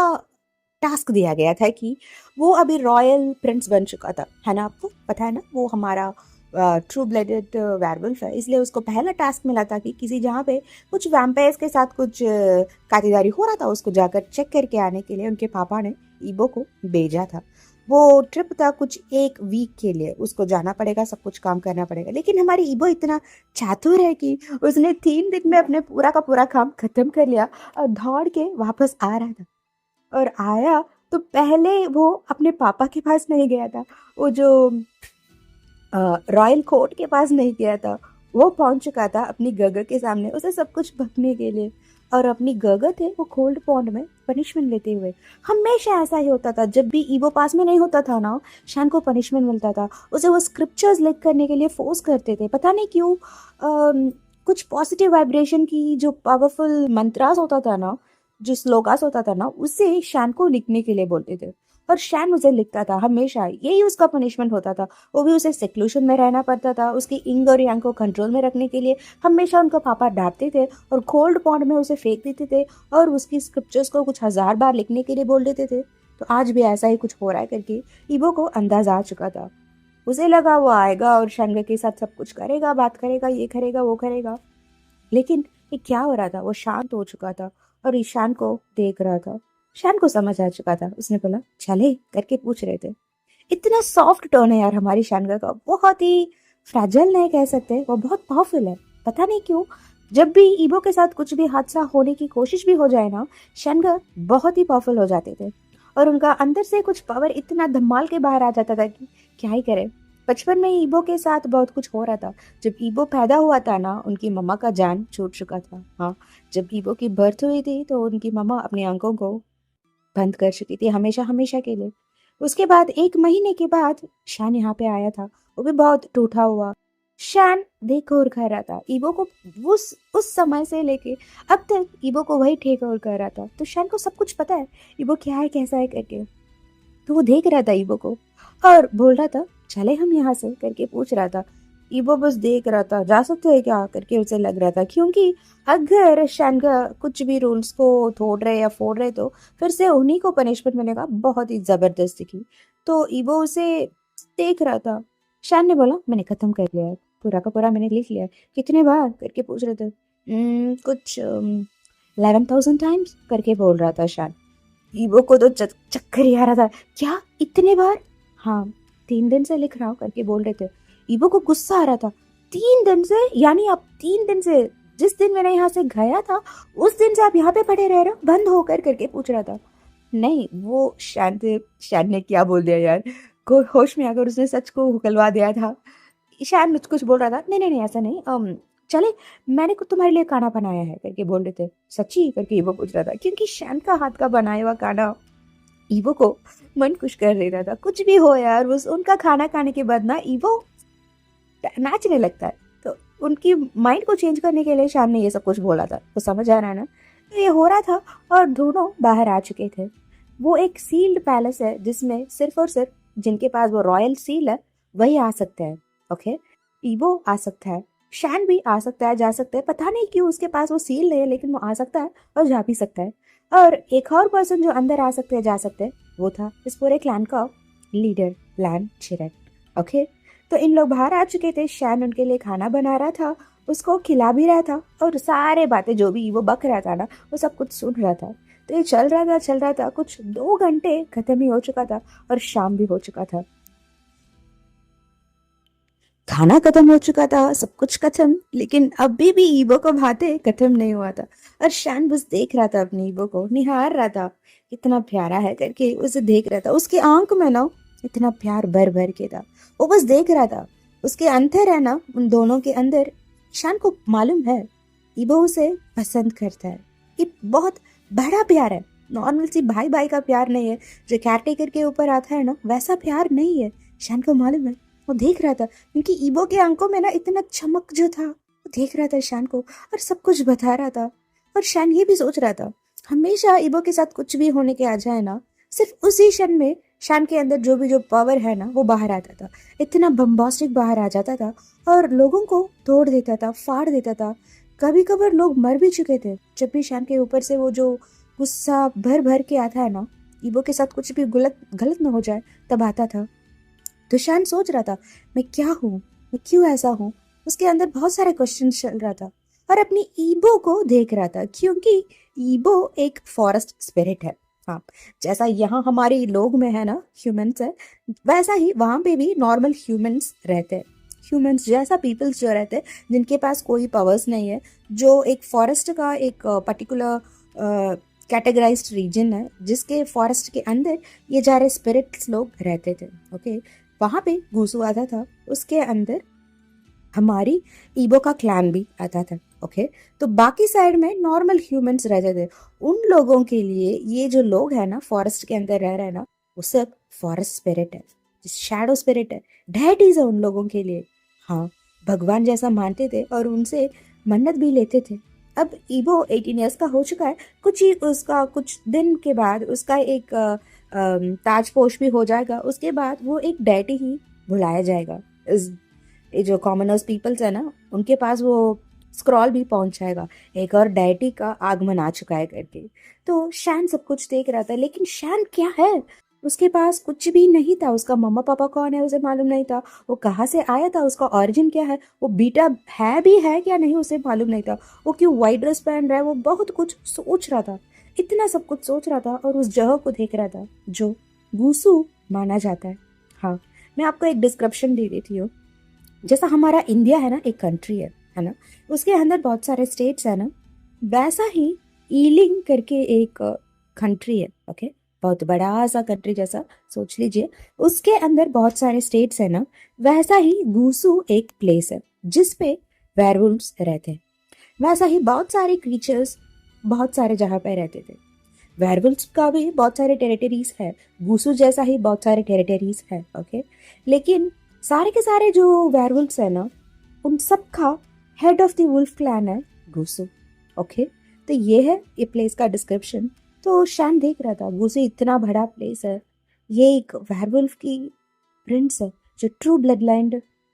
A: टास्क दिया गया था कि वो अभी रॉयल प्रिंस बन चुका था, है ना? आपको पता है ना, वो हमारा ट्रू ब्लडेड वेयरवुल्फ है, इसलिए उसको पहला टास्क मिला था कि किसी जहाँ पे कुछ वैम्पायर्स के साथ कुछ खातिरदारी हो रहा था उसको जाकर चेक करके आने के लिए उनके पापा ने ईबो को भेजा था। वो ट्रिप था कुछ एक वीक के लिए, उसको जाना पड़ेगा, सब कुछ काम करना पड़ेगा। लेकिन हमारी ईबो इतना चातुर है कि उसने 3 दिन में अपने पूरा का पूरा काम खत्म कर लिया और दौड़ के वापस आ रहा था। और आया तो पहले वो अपने पापा के पास नहीं गया था, वो जो रॉयल कोर्ट के पास नहीं गया था, वो पहुंच चुका था अपनी गगर के सामने उसे सब कुछ बकने के लिए। और अपनी गगर थे वो कोल्ड पॉन्ड में पनिशमेंट लेते हुए। हमेशा ऐसा ही होता था, जब भी ईवो पास में नहीं होता था ना, शान को पनिशमेंट मिलता था। उसे वो स्क्रिप्चर्स लिख करने के लिए फोर्स करते थे, पता नहीं क्यों। कुछ पॉजिटिव वाइब्रेशन की जो पावरफुल मंत्रास होता था ना, जो स्लोगास होता था ना, उसे शान को लिखने के लिए बोलते थे। और शैन उसे लिखता था हमेशा, यही उसका पनिशमेंट होता था। वो भी उसे सेक्लूशन में रहना पड़ता था, उसकी इंग और यांग को कंट्रोल में रखने के लिए हमेशा उनका पापा डांटते थे और कोल्ड पॉन्ड में उसे फेंक देते थे और उसकी स्क्रिप्चर्स को कुछ 1000 बार लिखने के लिए बोल देते थे। तो आज भी ऐसा ही कुछ हो रहा है करके ईबो को अंदाजा आ चुका था। उसे लगा वो आएगा और शानगा के साथ सब कुछ करेगा, बात करेगा, ये करेगा, वो करेगा। लेकिन ये क्या हो रहा था, वो शांत हो चुका था और ईशान को देख रहा था। शान को समझ आ चुका था, उसने बोला चले करके पूछ रहे थे। इतना सॉफ्ट टोन है यार हमारी शानगा का, बहुत ही फ्रैजाइल नहीं कह सकते, वो बहुत पावरफुल है। पता नहीं क्यों जब भी ईबो के साथ कुछ भी हादसा होने की कोशिश भी हो जाए ना, शानगा बहुत ही पावरफुल हो जाते थे और उनका अंदर से कुछ पावर इतना धमाल के बाहर आ जाता था कि क्या ही करे। बचपन में ईबो के साथ बहुत कुछ हो रहा था। जब ईबो पैदा हुआ था ना, उनकी मम्मा का जान छूट चुका था। हाँ, जब ईबो की बर्थ हुई थी तो उनकी मम्मा अपनी आंखों को बंद कर चुकी थी हमेशा हमेशा के लिए। उसके बाद 1 महीने के बाद शान यहाँ पे आया था, वो भी बहुत टूटा हुआ। शान देख और कर रहा था ईबो को, उस समय से लेके अब तक ईबो को वही ठेक और कर रहा था। तो शान को सब कुछ पता है ईबो क्या है कैसा है करके। तो वो देख रहा था ईबो को और बोल रहा था चले हम यहाँ से करके पूछ रहा था। ईबो बस देख रहा था, जा सकते हैं क्या करके उसे लग रहा था, क्योंकि अगर शानगा कुछ भी रूल्स को तोड़ रहे या फोड़ रहे तो फिर से उन्हीं को पनिशमेंट मिलेगा बहुत ही जबरदस्ती की। तो ईबो उसे देख रहा था। शान ने बोला मैंने खत्म कर लिया है, पूरा का पूरा मैंने लिख लिया है। कितने बार करके पूछ रहे थे। कुछ 11,000 टाइम्स करके बोल रहा था शान। ईबो को तो चक्कर ही आ रहा था, क्या इतने बार? हाँ, 3 दिन से लिख रहा हूँ करके बोल रहे थे। ईबो को गुस्सा आ रहा था, 3 दिन से? यानी आप 3 दिन से, जिस दिन मैंने यहाँ से गया था उस दिन से आप यहाँ पे पड़े रह रहे हो बंद होकर करके पूछ रहा था। नहीं, वो शान ने क्या बोल दिया यार, को होश में आकर उसने सच को उकलवा दिया था। शान मुझ कुछ बोल रहा था, नहीं नहीं नहीं ऐसा नहीं, चले मैंने कुछ तुम्हारे लिए खाना बनाया है करके बोल रहे थे। सच्ची करके ईबो पूछ रहा था, क्योंकि शान का हाथ का बनाया हुआ खाना ईवो को मन खुश कर देता था। कुछ भी हो यार, बस उनका खाना खाने के बाद ना ईवो नाचने लगता है। तो उनकी माइंड को चेंज करने के लिए शान ने ये सब कुछ बोला था। तो समझ आ रहा है ना, तो ये हो रहा था और दोनों बाहर आ चुके थे। वो एक सील्ड पैलेस है जिसमें सिर्फ और सिर्फ जिनके पास वो रॉयल सील है वही आ सकते हैं। ओके, ईवो आ सकता है, शान भी आ सकता है, जा सकता है। पता नहीं क्यों उसके पास वो सील नहीं है, लेकिन वो आ सकता है और जा भी सकता है। और एक और पर्सन जो अंदर आ सकते हैं, जा सकते हैं, वो था इस पूरे क्लैन का लीडर, लैन चिरेट। ओके, तो इन लोग बाहर आ चुके थे। शैन उनके लिए खाना बना रहा था, उसको खिला भी रहा था और सारे बातें जो भी वो बक रहा था ना, वो सब कुछ सुन रहा था। तो ये चल रहा था, कुछ 2 घंटे खत्म ही हो चुका था और शाम भी हो चुका था। खाना खत्म हो चुका था, सब कुछ खत्म, लेकिन अभी भी ईबो को भाते खत्म नहीं हुआ था। और शान बस देख रहा था अपने ईबो को, निहार रहा था, कितना प्यारा है करके उसे देख रहा था। उसके आंख में ना इतना प्यार भर भर के था, वो बस देख रहा था। उसके अंतर है ना, उन दोनों के अंदर, शान को मालूम है ईबो उसे पसंद करता है। ये बहुत बड़ा प्यार है, नॉर्मल सी भाई भाई का प्यार नहीं है जो केयरटेकर के ऊपर आता है ना, वैसा प्यार नहीं है। शान को मालूम है, वो देख रहा था, क्योंकि ईबो के आंखों में ना इतना चमक जो था, वो देख रहा था शान को और सब कुछ बता रहा था। और शान ये भी सोच रहा था, हमेशा ईबो के साथ कुछ भी होने के आ जाए ना, सिर्फ उसी क्षण में शान के अंदर जो पावर है ना वो बाहर आता था, इतना बम्बास्टिक बाहर आ जाता था और लोगों को तोड़ देता था, फाड़ देता था। कभी कभार लोग मर भी चुके थे जब भी शान के ऊपर से वो जो गुस्सा भर भर के आता है ना, ईबो के साथ कुछ भी गलत गलत ना हो जाए तब आता था। तो शान सोच रहा था मैं क्या हूँ, मैं क्यों ऐसा हूँ। उसके अंदर बहुत सारे क्वेश्चन चल रहा था और अपनी ईबो को देख रहा था क्योंकि ईबो एक फॉरेस्ट स्पिरिट है। हाँ, जैसा यहाँ हमारे लोग में है ना ह्यूमंस है, वैसा ही वहां पे भी नॉर्मल ह्यूमंस रहते हैं। ह्यूमंस जैसा पीपल्स जो रहते हैं जिनके पास कोई पावर्स नहीं है, जो एक फॉरेस्ट का एक पर्टिकुलर कैटेगराइज्ड रीजन है जिसके फॉरेस्ट के अंदर ये सारे स्पिरिट्स लोग रहते थे। ओके, वहां पे घूसू आता था, उसके अंदर हमारी ईबो का क्लैन भी आता था। ओके, तो बाकी साइड में नॉर्मल ह्यूमंस रहते थे। उन लोगों के लिए ये जो लोग है ना फॉरेस्ट के अंदर रह रहे हैं ना, वो सब फॉरेस्ट स्पिरिट है, शैडो स्पिरिट है, डेटीज है उन लोगों के लिए। हाँ, भगवान जैसा मानते थे और उनसे मन्नत भी लेते थे। अब ईबो 18 ईयर्स का हो चुका है, कुछ दिन के बाद उसका एक ताजपोश भी हो जाएगा। उसके बाद वो एक डेटी ही बुलाया जाएगा। ये जो कॉमनर्स पीपल्स है ना उनके पास वो स्क्रॉल भी पहुंच जाएगा, एक और डेटी का आगमन आ चुका है करके। तो शैन सब कुछ देख रहा था, लेकिन शैन क्या है, उसके पास कुछ भी नहीं था। उसका मम्मा पापा कौन है उसे मालूम नहीं था, वो कहाँ से आया था, उसका ओरिजिन क्या है, वो बीटा है भी है क्या नहीं उसे मालूम नहीं था, वो क्यों व्हाइट ड्रेस पहन रहा है। वो बहुत कुछ सोच रहा था, इतना सब कुछ सोच रहा था और उस जगह को देख रहा था जो गूसू माना जाता है। हाँ, मैं आपको एक डिस्क्रिप्शन दे देती हूँ। जैसा हमारा इंडिया है ना एक कंट्री है ना, उसके अंदर बहुत सारे स्टेट्स है ना, वैसा ही ईलिंग करके एक कंट्री है। ओके, बहुत बड़ा सा कंट्री जैसा सोच लीजिए, उसके अंदर बहुत सारे स्टेट्स है ना, वैसा ही गूसू एक प्लेस है जिसपे वेयरवुल्व्स रहते हैं। वैसा ही बहुत सारे क्रीचर्स बहुत सारे जगह पे रहते थे। वेयरवुल्व्स का भी बहुत सारे टेरिटरीज है, गूसू जैसा ही बहुत सारे टेरिटरीज है। ओके, लेकिन सारे के सारे जो वेयरवुल्व्स है ना, उन सब का head of the wolf clan है गूसू। ओके, तो ये है ये प्लेस का डिस्क्रिप्शन। तो शैन देख रहा था गूसू इतना बड़ा प्लेस है, ये एक वेयरवुल्फ की प्रिंस है, जो ट्रू ब्लड लाइन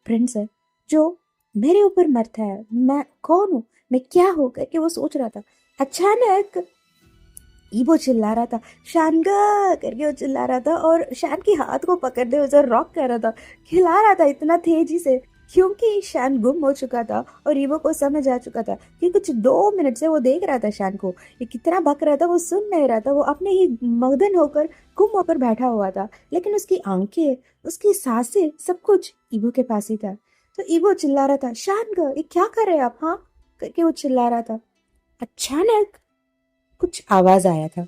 A: प्रिंस है, जो मेरे ऊपर मरता है। मैं कौन हूँ, मैं क्या हूँ करके वो सोच रहा था। अचानक ईबो चिल्ला रहा था, शानगा करके वो चिल्ला रहा था और शान के हाथ को पकड़ दे उसे रॉक कर रहा था, खिला रहा था इतना तेजी से, क्योंकि शान गुम हो चुका था और ईबो को समझ आ चुका था कि कुछ 2 मिनट से वो देख रहा था शान को, ये कितना भक रहा था, वो सुन नहीं रहा था, वो अपने ही मगन होकर गुम होकर बैठा हुआ था। लेकिन उसकी आंखें, उसकी सांसें, सब कुछ ईबो के पास ही था। तो ईबो चिल्ला रहा था, शानगा ये क्या कर रहे हैं आप, हाँ करके वो चिल्ला रहा था। अचानक कुछ आवाज आया था,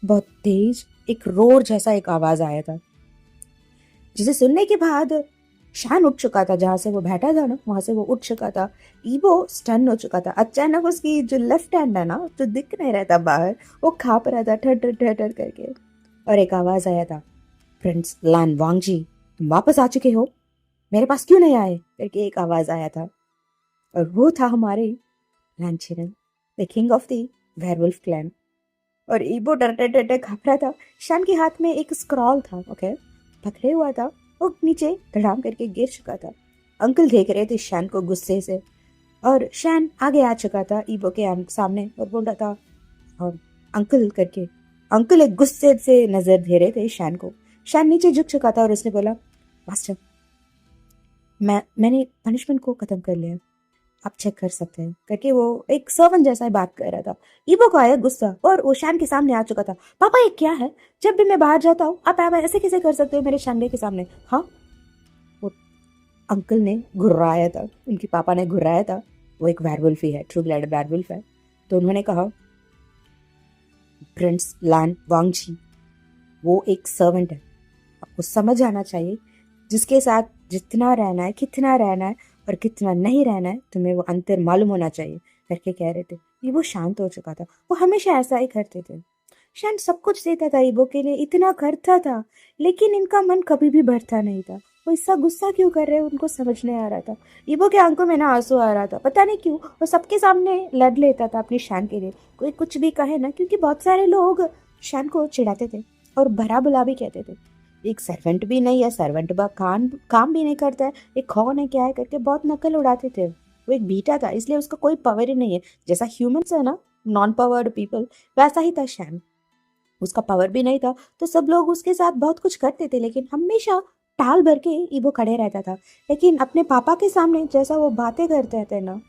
A: बहुत तेज, एक रोर जैसा एक आवाज आया था, जिसे सुनने के बाद शान उठ चुका था, जहां से वो बैठा था ना वहां से वो उठ चुका था। ईबो स्टन हो चुका था। अचानक उसकी जो लेफ्ट हैंड है ना, जो दिख नहीं रहता बाहर, वो कांप रहा था ठर ठर ठर ठर करके। और एक आवाज आया था, प्रिंस लान वांगजी तुम वापस आ चुके हो, मेरे पास क्यों नहीं आए करके एक आवाज आया था। और वो था हमारे लैंचिरन, the king of the werewolf clan. और ईबो डरते डरते कांप रहा था। शान के हाथ में एक स्क्रॉल था, ओके, पकड़े हुआ था, वो नीचे धड़ाम करके गिर चुका था। अंकल देख रहे थे शान को गुस्से से, और शान आगे आ चुका था ईबो के सामने और बोल रहा था, और अंकल करके, अंकल एक गुस्से से नजर दे रहे थे शान को। शान नीचे झुक चुका था और उसने बोला, मास्टर मैंने पनिशमेंट को खत्म कर लिया, आप चेक कर सकते हैं करके वो एक सर्वेंट जैसा बात कर रहा था। ईबो को आया गुस्सा और वो शान के सामने आ चुका था। पापा ये क्या है, जब भी मैं बाहर जाता हूँ आप ऐसे कैसे कर सकते हो मेरे शानडे के सामने। हाँ, वो अंकल ने घुर्राया था, उनके पापा ने घुर्राया था, वो एक वेयरवुल्फ ही है, ट्रू ब्लड वेयरवुल्फ है। तो उन्होंने कहा, प्रिंस लान वांगजी वो एक सर्वेंट है, आपको समझ आना चाहिए, जिसके साथ जितना रहना है, कितना रहना है और कितना नहीं रहना है, तुम्हें वो अंतर मालूम होना चाहिए करके कह रहे थे। ईबो शांत हो चुका था, वो हमेशा ऐसा ही करते थे। शान सब कुछ देता था ईबो के लिए, इतना करता था, लेकिन इनका मन कभी भी भरता नहीं था। वो इसका गुस्सा क्यों कर रहे हैं उनको समझ नहीं आ रहा था। ईबो के आंखों में ना आंसू आ रहा था, पता नहीं क्यों। वो सबके सामने लड़ लेता था अपनी शान के लिए, कोई कुछ भी कहे ना, क्योंकि बहुत सारे लोग शान को चिढ़ाते थे और भला बुला भी कहते थे। एक सर्वेंट भी नहीं है, सर्वेंट बा काम भी नहीं करता है, एक कौन है क्या है करके बहुत नकल उड़ाते थे। वो एक बीटा था, इसलिए उसका कोई पावर ही नहीं है। जैसा ह्यूमंस है ना, नॉन पावर्ड पीपल, वैसा ही था शैन। उसका पावर भी नहीं था, तो सब लोग उसके साथ बहुत कुछ करते थे, लेकिन हमेशा टाल भर के ईबो खड़े रहता था। लेकिन अपने पापा के सामने जैसा वो बातें करते थे ना,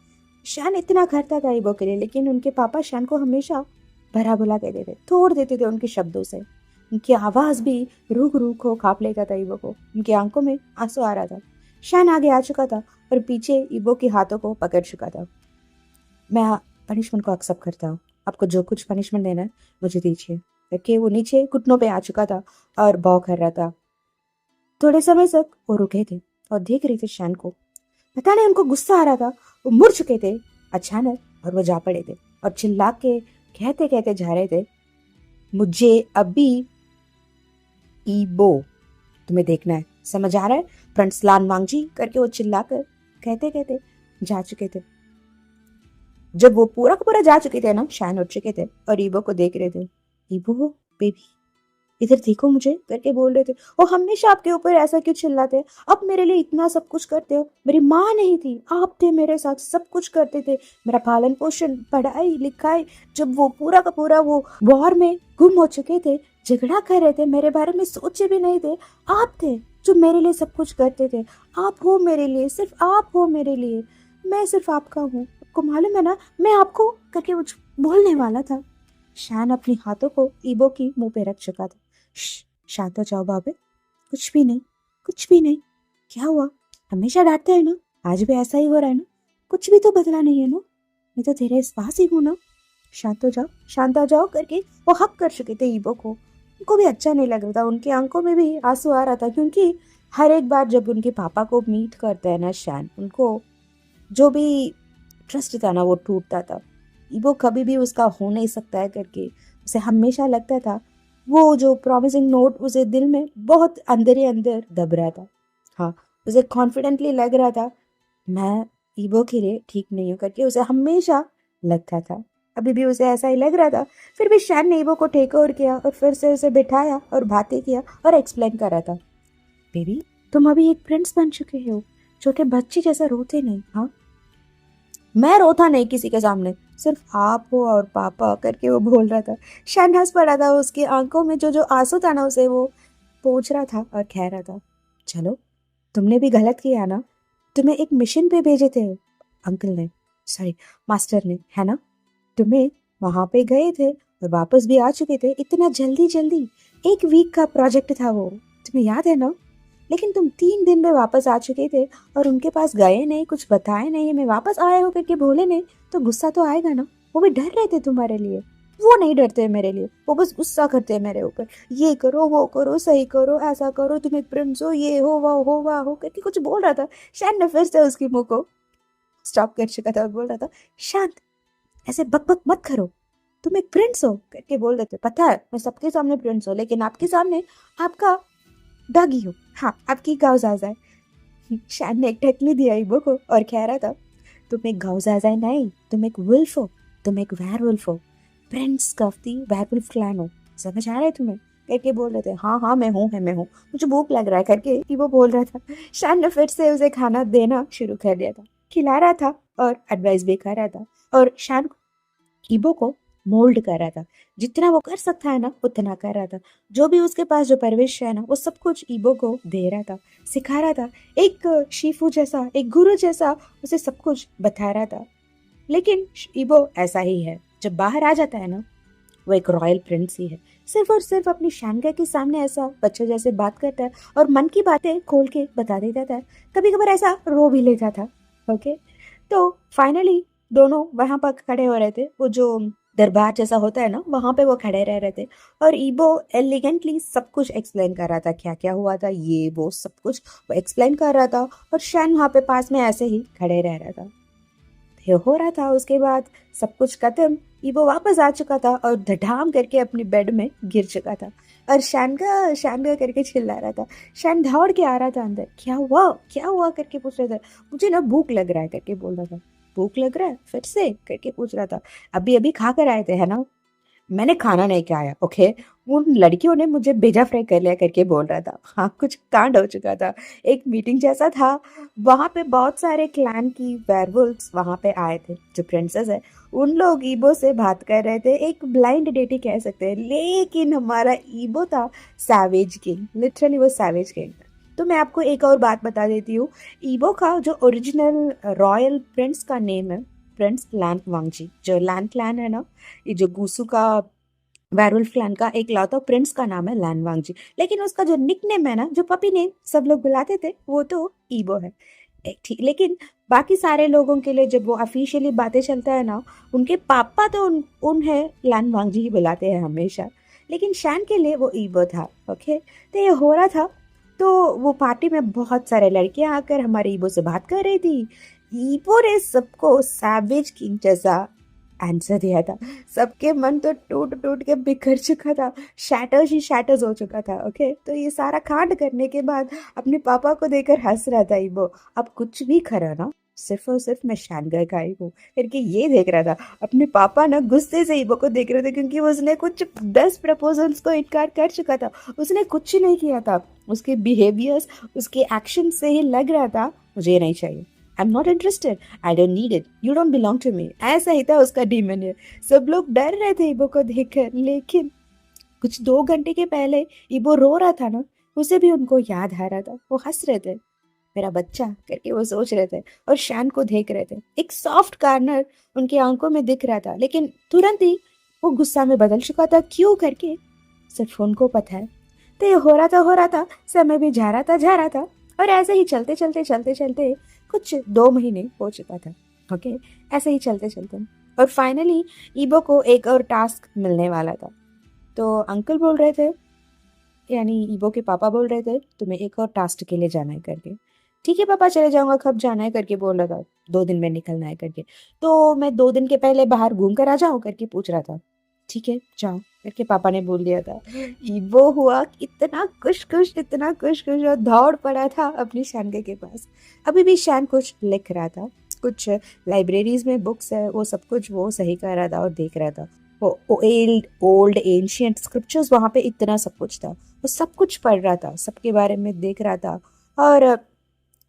A: शैन इतना करता था ईबो के लिए, लेकिन उनके पापा शैन को हमेशा भला बुला कहते थे, तोड़ देते थे उनके शब्दों से। उनकी आवाज भी रूख रूख को कांप लेता था ईबो को। उनकी आंखों में आंसू आ रहा था। शैन आगे आ चुका था और पीछे ईबो के हाथों को पकड़ चुका था। मैं पनिशमेंट को एक्सेप्ट करता हूँ, आपको जो कुछ पनिशमेंट देना है मुझे दीजिए करके वो नीचे घुटनों पे आ चुका था और बॉ कर रहा था। थोड़े समय तक वो रुके थे और देख रहे थे शैन को। पता नहीं उनको गुस्सा आ रहा था, वो मुड़ चुके थे अचानक और वो जा पड़े थे और चिल्ला के कहते कहते जा रहे थे, मुझे अभी ईबो तुम्हें देखना है, समझ आ रहा है? फ्रंटस्लान वांगजी करके वो चिल्लाकर कहते कहते जा चुके थे। जब वो पूरा का पूरा जा चुके थे ना, शैन उठ चुके थे और ईबो को देख रहे थे। ईबो बेबी इधर देखो मुझे करके बोल रहे थे। वो हमेशा आपके ऊपर ऐसा क्यों चिल्लाते? आप मेरे लिए इतना सब कुछ करते हो, मेरी माँ नहीं थी, आप थे मेरे साथ, सब कुछ करते थे, मेरा पालन पोषण, पढ़ाई लिखाई। जब वो पूरा का पूरा वो वॉर में गुम हो चुके थे, झगड़ा कर रहे थे, मेरे बारे में सोचे भी नहीं थे, आप थे जो मेरे लिए सब कुछ करते थे। आप हो मेरे लिए, सिर्फ आप हो मेरे लिए, मैं सिर्फ आपका हूँ। आपको मालूम है ना, मैं आपको करके कुछ बोलने वाला था। शैन अपनी हाथों को ईबो की मुंह पे रख चुका था। शांत हो जाओ बाबे, कुछ भी नहीं, कुछ भी नहीं। क्या हुआ? हमेशा डांटते हैं ना, आज भी ऐसा ही हो रहा है ना? कुछ भी तो बदला नहीं है ना, मैं तो तेरे पास ही हूँ ना। शांत हो जाओ, शांत हो जाओ करके वो हक कर चुके थे ईबो को। उनको भी अच्छा नहीं लग रहा था, उनकी आंखों में भी आंसू आ रहा था, क्योंकि हर एक बार जब उनके पापा को मीट करते हैं ना शैन, उनको जो भी ट्रस्ट था ना वो टूटता था। ईबो कभी भी उसका हो नहीं सकता है करके उसे हमेशा लगता था। वो जो प्रॉमिसिंग नोट उसे दिल में बहुत अंदर ही अंदर दब रहा था। हाँ, उसे कॉन्फिडेंटली लग रहा था, मैं ईबो के लिए ठीक नहीं हूँ करके उसे हमेशा लगता था। अभी भी उसे ऐसा ही लग रहा था। फिर भी शैन ने ईबो को टेक ओवर किया और फिर से उसे बिठाया और बातें किया और एक्सप्लेन कर रहा था, बेबी तुम अभी एक प्रिंस बन चुके हो, छोटे बच्चे जैसा रोते नहीं। हाँ, मैं रोता नहीं किसी के सामने, सिर्फ आप हो और पापा करके वो बोल रहा था। शैन हंस पड़ा था, उसकी आंखों में जो जो आंसू था ना उसे वो पोंछ रहा था और कह रहा था, चलो तुमने भी गलत किया ना, तुम्हें एक मिशन पे भेजे थे अंकल ने, सॉरी मास्टर ने, है ना? तुम्हें वहां पे गए थे और वापस भी आ चुके थे इतना जल्दी जल्दी। एक वीक का प्रोजेक्ट था वो, तुम्हें याद है ना? लेकिन तुम 3 दिन में वापस आ चुके थे और उनके पास गए नहीं, कुछ बताए नहीं, मैं वापस आया हो करके बोले नहीं, तो गुस्सा तो आएगा ना। वो भी डर रहे थे तुम्हारे लिए, वो नहीं डरते मेरे लिए, वो बस गुस्सा करते हैं मेरे ऊपर। ये करो, वो करो, सही करो, ऐसा करो, तुम एक प्रिंस हो, ये हो, वाह हो करके कुछ बोल रहा था। शैन ने फिर से उसकी मुंह को स्टॉप कर चुका था और बोल रहा था, शांत, ऐसे बक बक मत करो, तुम एक प्रिंस हो करके बोल रहे थे। पता है मैं सबके सामने प्रिंस हूँ, लेकिन आपके सामने आपका डॉगी हूँ। हाँ, आपकी गाँव जाजा है। शैन ने एक ढकली दिया ईबो को और कह रहा था, तुम एक गाँव जाजा नहीं, तुम एक वुल्फ हो, तुम एक वेयरवुल्फ हो, Prince of the werewolf clan हो, समझ आ रहा है तुम्हें करके बोल रहे थे। हाँ हाँ मैं हूँ, है मैं हूँ, मुझे भूख लग रहा है करके ईबो बोल रहा था। शैन ने फिर से उसे खाना देना शुरू कर दिया था, खिला रहा था और एडवाइस भी कर रहा था, और शैन ईबो को मोल्ड कर रहा था। जितना वो कर सकता है ना उतना कर रहा था। जो भी उसके पास जो परवरिश है ना वो सब कुछ ईबो को दे रहा था, सिखा रहा था, एक शीफू जैसा, एक गुरु जैसा उसे सब कुछ बता रहा था। लेकिन ईबो ऐसा ही है, जब बाहर आ जाता है ना वो एक रॉयल प्रिंस ही है। सिर्फ और सिर्फ अपनी शानगा के सामने ऐसा बच्चे जैसे बात करता है और मन की बातें खोल के बता देता था। कभी कभार ऐसा रो भी लेता था। ओके, तो फाइनली दोनों वहां पर खड़े हो रहे थे, वो जो दरबार जैसा होता है ना वहां पे वो खड़े रह रहे थे, और ईबो एलिगेंटली सब कुछ एक्सप्लेन कर रहा था, क्या क्या हुआ था, ये वो सब कुछ वो एक्सप्लेन कर रहा था, और शैन वहां पे पास में ऐसे ही खड़े रह रहा था। ये हो रहा था, उसके बाद सब कुछ खत्म, ईबो वापस आ चुका था और धड़ाम करके अपने बेड में गिर चुका था और शानगा करके चिल्ला रहा था। शैन दौड़ के आ रहा था अंदर, क्या हुआ करके पूछ रहा था। मुझे ना भूख लग रहा है करके बोल रहा था। भूख लग रहा है फिर से करके पूछ रहा था। अभी अभी खा कर आए थे है ना? मैंने खाना नहीं खाया, ओके। उन लड़कियों ने मुझे भेजा फ्राई कर लिया करके बोल रहा था। हाँ, कुछ कांड हो चुका था। एक मीटिंग जैसा था, वहां पे बहुत सारे क्लैन की वेयरवुल्व्स वहां पे आए थे। जो प्रिंसेस है उन लोग ईबो से बात कर रहे थे, एक ब्लाइंड डेटिंग कह सकते हैं। लेकिन हमारा ईबो था सैवेज किंग, लिटरली वो सैवेज किंग। तो मैं आपको एक और बात बता देती हूँ। ईबो का जो ओरिजिनल रॉयल प्रिंस का नेम है प्रिंस लैन वांगजी। जो लैन क्लैन है ना, ये जो गूसू का वेयरवुल्फ क्लैन का एक लौता प्रिंस का नाम है लैन वांगजी। लेकिन उसका जो निक नेम है ना, जो पपी नेम सब लोग बुलाते थे, वो तो ईबो है। ठीक, लेकिन बाकी सारे लोगों के लिए जब वो ऑफिशियली बातें चलता है ना, उनके पापा तो उन्हें लैन वांगजी ही बुलाते हैं हमेशा। लेकिन शैन के लिए वो ईबो था, ओके। तो ये हो रहा था। तो वो पार्टी में बहुत सारे लड़कियां आकर हमारे ईबो से बात कर रही थी। ईबो ने सबको सैवेज किंग जैसा आंसर दिया था। सबके मन तो टूट टूट के बिखर चुका था, शैटर्स ही शैटर्स हो चुका था, ओके। तो ये सारा कांड करने के बाद अपने पापा को देखकर हंस रहा था ईबो। अब कुछ भी खरा ना, सिर्फ और सिर्फ मैं शानगर का ही हूँ करके ये देख रहा था। अपने पापा ना गुस्से से ईबो को देख रहे थे, क्योंकि उसने कुछ 10 प्रपोजल्स को इनकार कर चुका था। उसने कुछ नहीं किया था। उसके बिहेवियर्स, उसके एक्शन से ही लग रहा था मुझे ये नहीं चाहिए, I am not interested, I don't need it, you don't belong to me. ऐसा ही था उसका डिमेन्यर। सब लोग डर रहे थे ईबो को देखकर। लेकिन कुछ 2 घंटे के पहले ईबो रो रहा था ना, उसे भी उनको याद आ रहा था। वो हंस रहे थे, मेरा बच्चा करके वो सोच रहे थे, और शैन को देख रहे थे। एक सॉफ्ट कार्नर उनकी आंखों में दिख रहा था, लेकिन तुरंत ही वो गुस्सा में बदल चुका था। क्यों करके सिर्फ उनको पता है। तो ये हो रहा था, समय भी जा रहा था। और ऐसे ही चलते कुछ 2 महीने हो चुका था, ओके। ऐसे ही चलते और फाइनली ईबो को एक और टास्क मिलने वाला था। तो अंकल बोल रहे थे, यानी ईबो के पापा बोल रहे थे, तुम्हें एक और टास्क के लिए जाना है करके। ठीक है पापा, चले जाऊंगा, कब जाना है करके बोल रहा था। 2 दिन में निकलना है करके। तो मैं 2 दिन के पहले बाहर घूम कर आ जाऊं करके पूछ रहा था। ठीक है जाओ करके पापा ने बोल दिया था। वो हुआ इतना खुश खुश और दौड़ पड़ा था अपनी शानके के पास। अभी भी शान कुछ लिख रहा था, कुछ लाइब्रेरीज में बुक्स है वो सब कुछ वो सही कर रहा था और देख रहा था। वो ओल्ड ओल्ड एंशियंट स्क्रिप्चर्स वहां पे इतना सब कुछ था। वो सब कुछ पढ़ रहा था, सबके बारे में देख रहा था और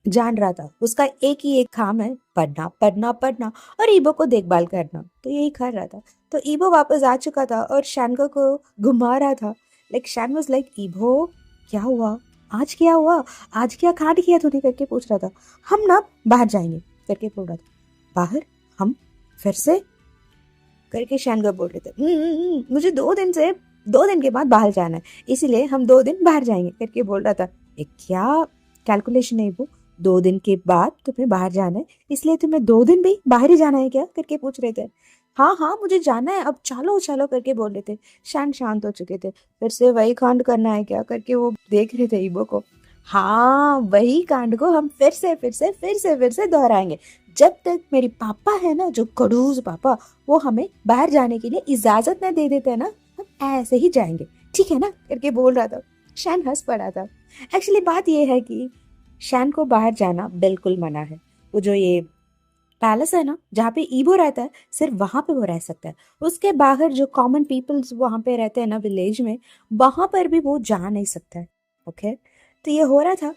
A: जान रहा था। उसका एक ही एक काम है, पढ़ना पढ़ना पढ़ना और ईबो को देखभाल करना। तो यही कर रहा था। तो ईबो वापस आ चुका था और शैनका को घुमा रहा था। लाइक शैन वाज लाइक, ईबो क्या हुआ, आज क्या हुआ, आज क्या कांड किया तूने करके पूछ रहा था। हम ना बाहर जाएंगे करके बोल रहा था। बाहर? हम फिर से करके शैनका बोल रहे थे। मुझे 2 दिन के बाद बाहर जाना है, इसीलिए हम 2 दिन बाहर जाएंगे करके बोल रहा था। एक क्या कैलकुलेशन है वो, 2 दिन के बाद तुम्हें बाहर जाना है, इसलिए तुम्हें 2 दिन भी बाहर ही जाना है क्या करके पूछ रहे थे। हाँ हाँ मुझे जाना है, अब चलो चलो करके बोल रहे थे। शांत हो चुके थे। फिर से वही कांड करना है क्या करके वो देख रहे थे ईबो को। हाँ, वही कांड को हम फिर से दोहराएंगे। जब तक मेरी पापा है ना, जो खड़ूस पापा, वो हमें बाहर जाने के लिए इजाजत न दे देते ना, हम ऐसे ही जाएंगे, ठीक है ना करके बोल रहा था। शैन हंस पड़ा था। एक्चुअली बात ये है कि शैन को बाहर जाना बिल्कुल मना है। वो जो ये पैलेस है ना, जहाँ पे ईबो रहता है, सिर्फ वहां पे वो रह सकता है। उसके बाहर जो कॉमन पीपल्स वहां पे रहते हैं ना विलेज में, वहां पर भी वो जा नहीं सकता है, ओके। तो ये हो रहा था।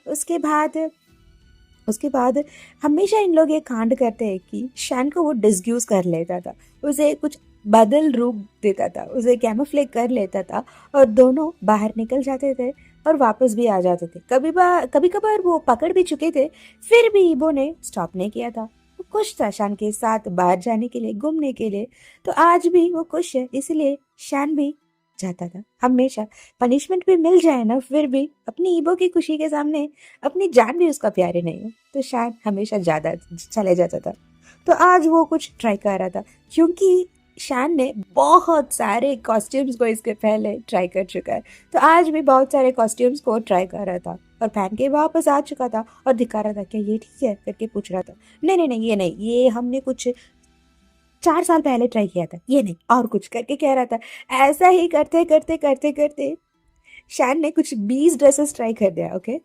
A: उसके बाद हमेशा इन लोग ये कांड करते हैं कि शैन को वो डिस्ग्यूज कर लेता था, उसे कुछ बदल रूप देता था, उसे कैमोफ्लेग कर लेता था, और दोनों बाहर निकल जाते थे और वापस भी आ जाते थे। कभी कभार वो पकड़ भी चुके थे, फिर भी ईबो ने स्टॉप नहीं किया था। वो खुश था शान के साथ बाहर जाने के लिए, घूमने के लिए। तो आज भी वो खुश है, इसलिए शान भी जाता था हमेशा। पनिशमेंट भी मिल जाए ना, फिर भी अपनी ईबो की खुशी के सामने अपनी जान भी उसका प्यारी नहीं है, तो शान हमेशा ज्यादा चले जाता था। तो आज वो कुछ ट्राई कर रहा था, क्योंकि शान ने बहुत सारे कॉस्ट्यूम्स को इसके पहले ट्राई कर चुका है। तो आज भी बहुत सारे कॉस्ट्यूम्स को ट्राई कर रहा था और पहन के वापस आ चुका था और दिखा रहा था क्या ये ठीक है करके पूछ रहा था। नहीं नहीं नहीं, ये नहीं, ये हमने कुछ 4 साल पहले ट्राई किया था, ये नहीं और कुछ करके कह रहा था। ऐसा ही करते करते करते करते शैन ने कुछ 20 ड्रेसेस ट्राई कर दिया, ओके।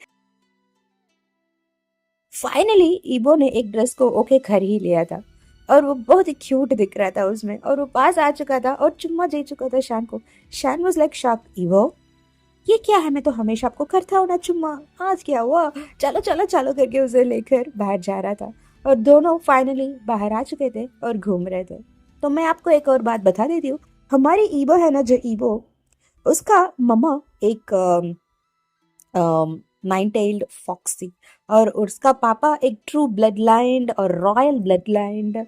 A: फाइनली ईबो ने एक ड्रेस को ओके कर ही लिया था। और वो बहुत ही क्यूट दिख रहा था उसमें, और वो पास आ चुका था और चुम्मा दे चुका था शान को। शान वाज लाइक शॉक, ईवो ये क्या है, मैं तो हमेशा आपको करता हूँ ना चुम्मा, आज क्या हुआ, चलो चलो चलो करके उसे लेकर बाहर जा रहा था। और दोनों फाइनली बाहर आ चुके थे और घूम रहे थे। तो मैं आपको एक और बात बता देती हूँ, हमारी ईबो है ना, जो ईबो, उसका ममा एक नाइन टेल्ड फॉक्स थी, और उसका पापा एक ट्रू ब्लड लाइन और रॉयल ब्लड लाइन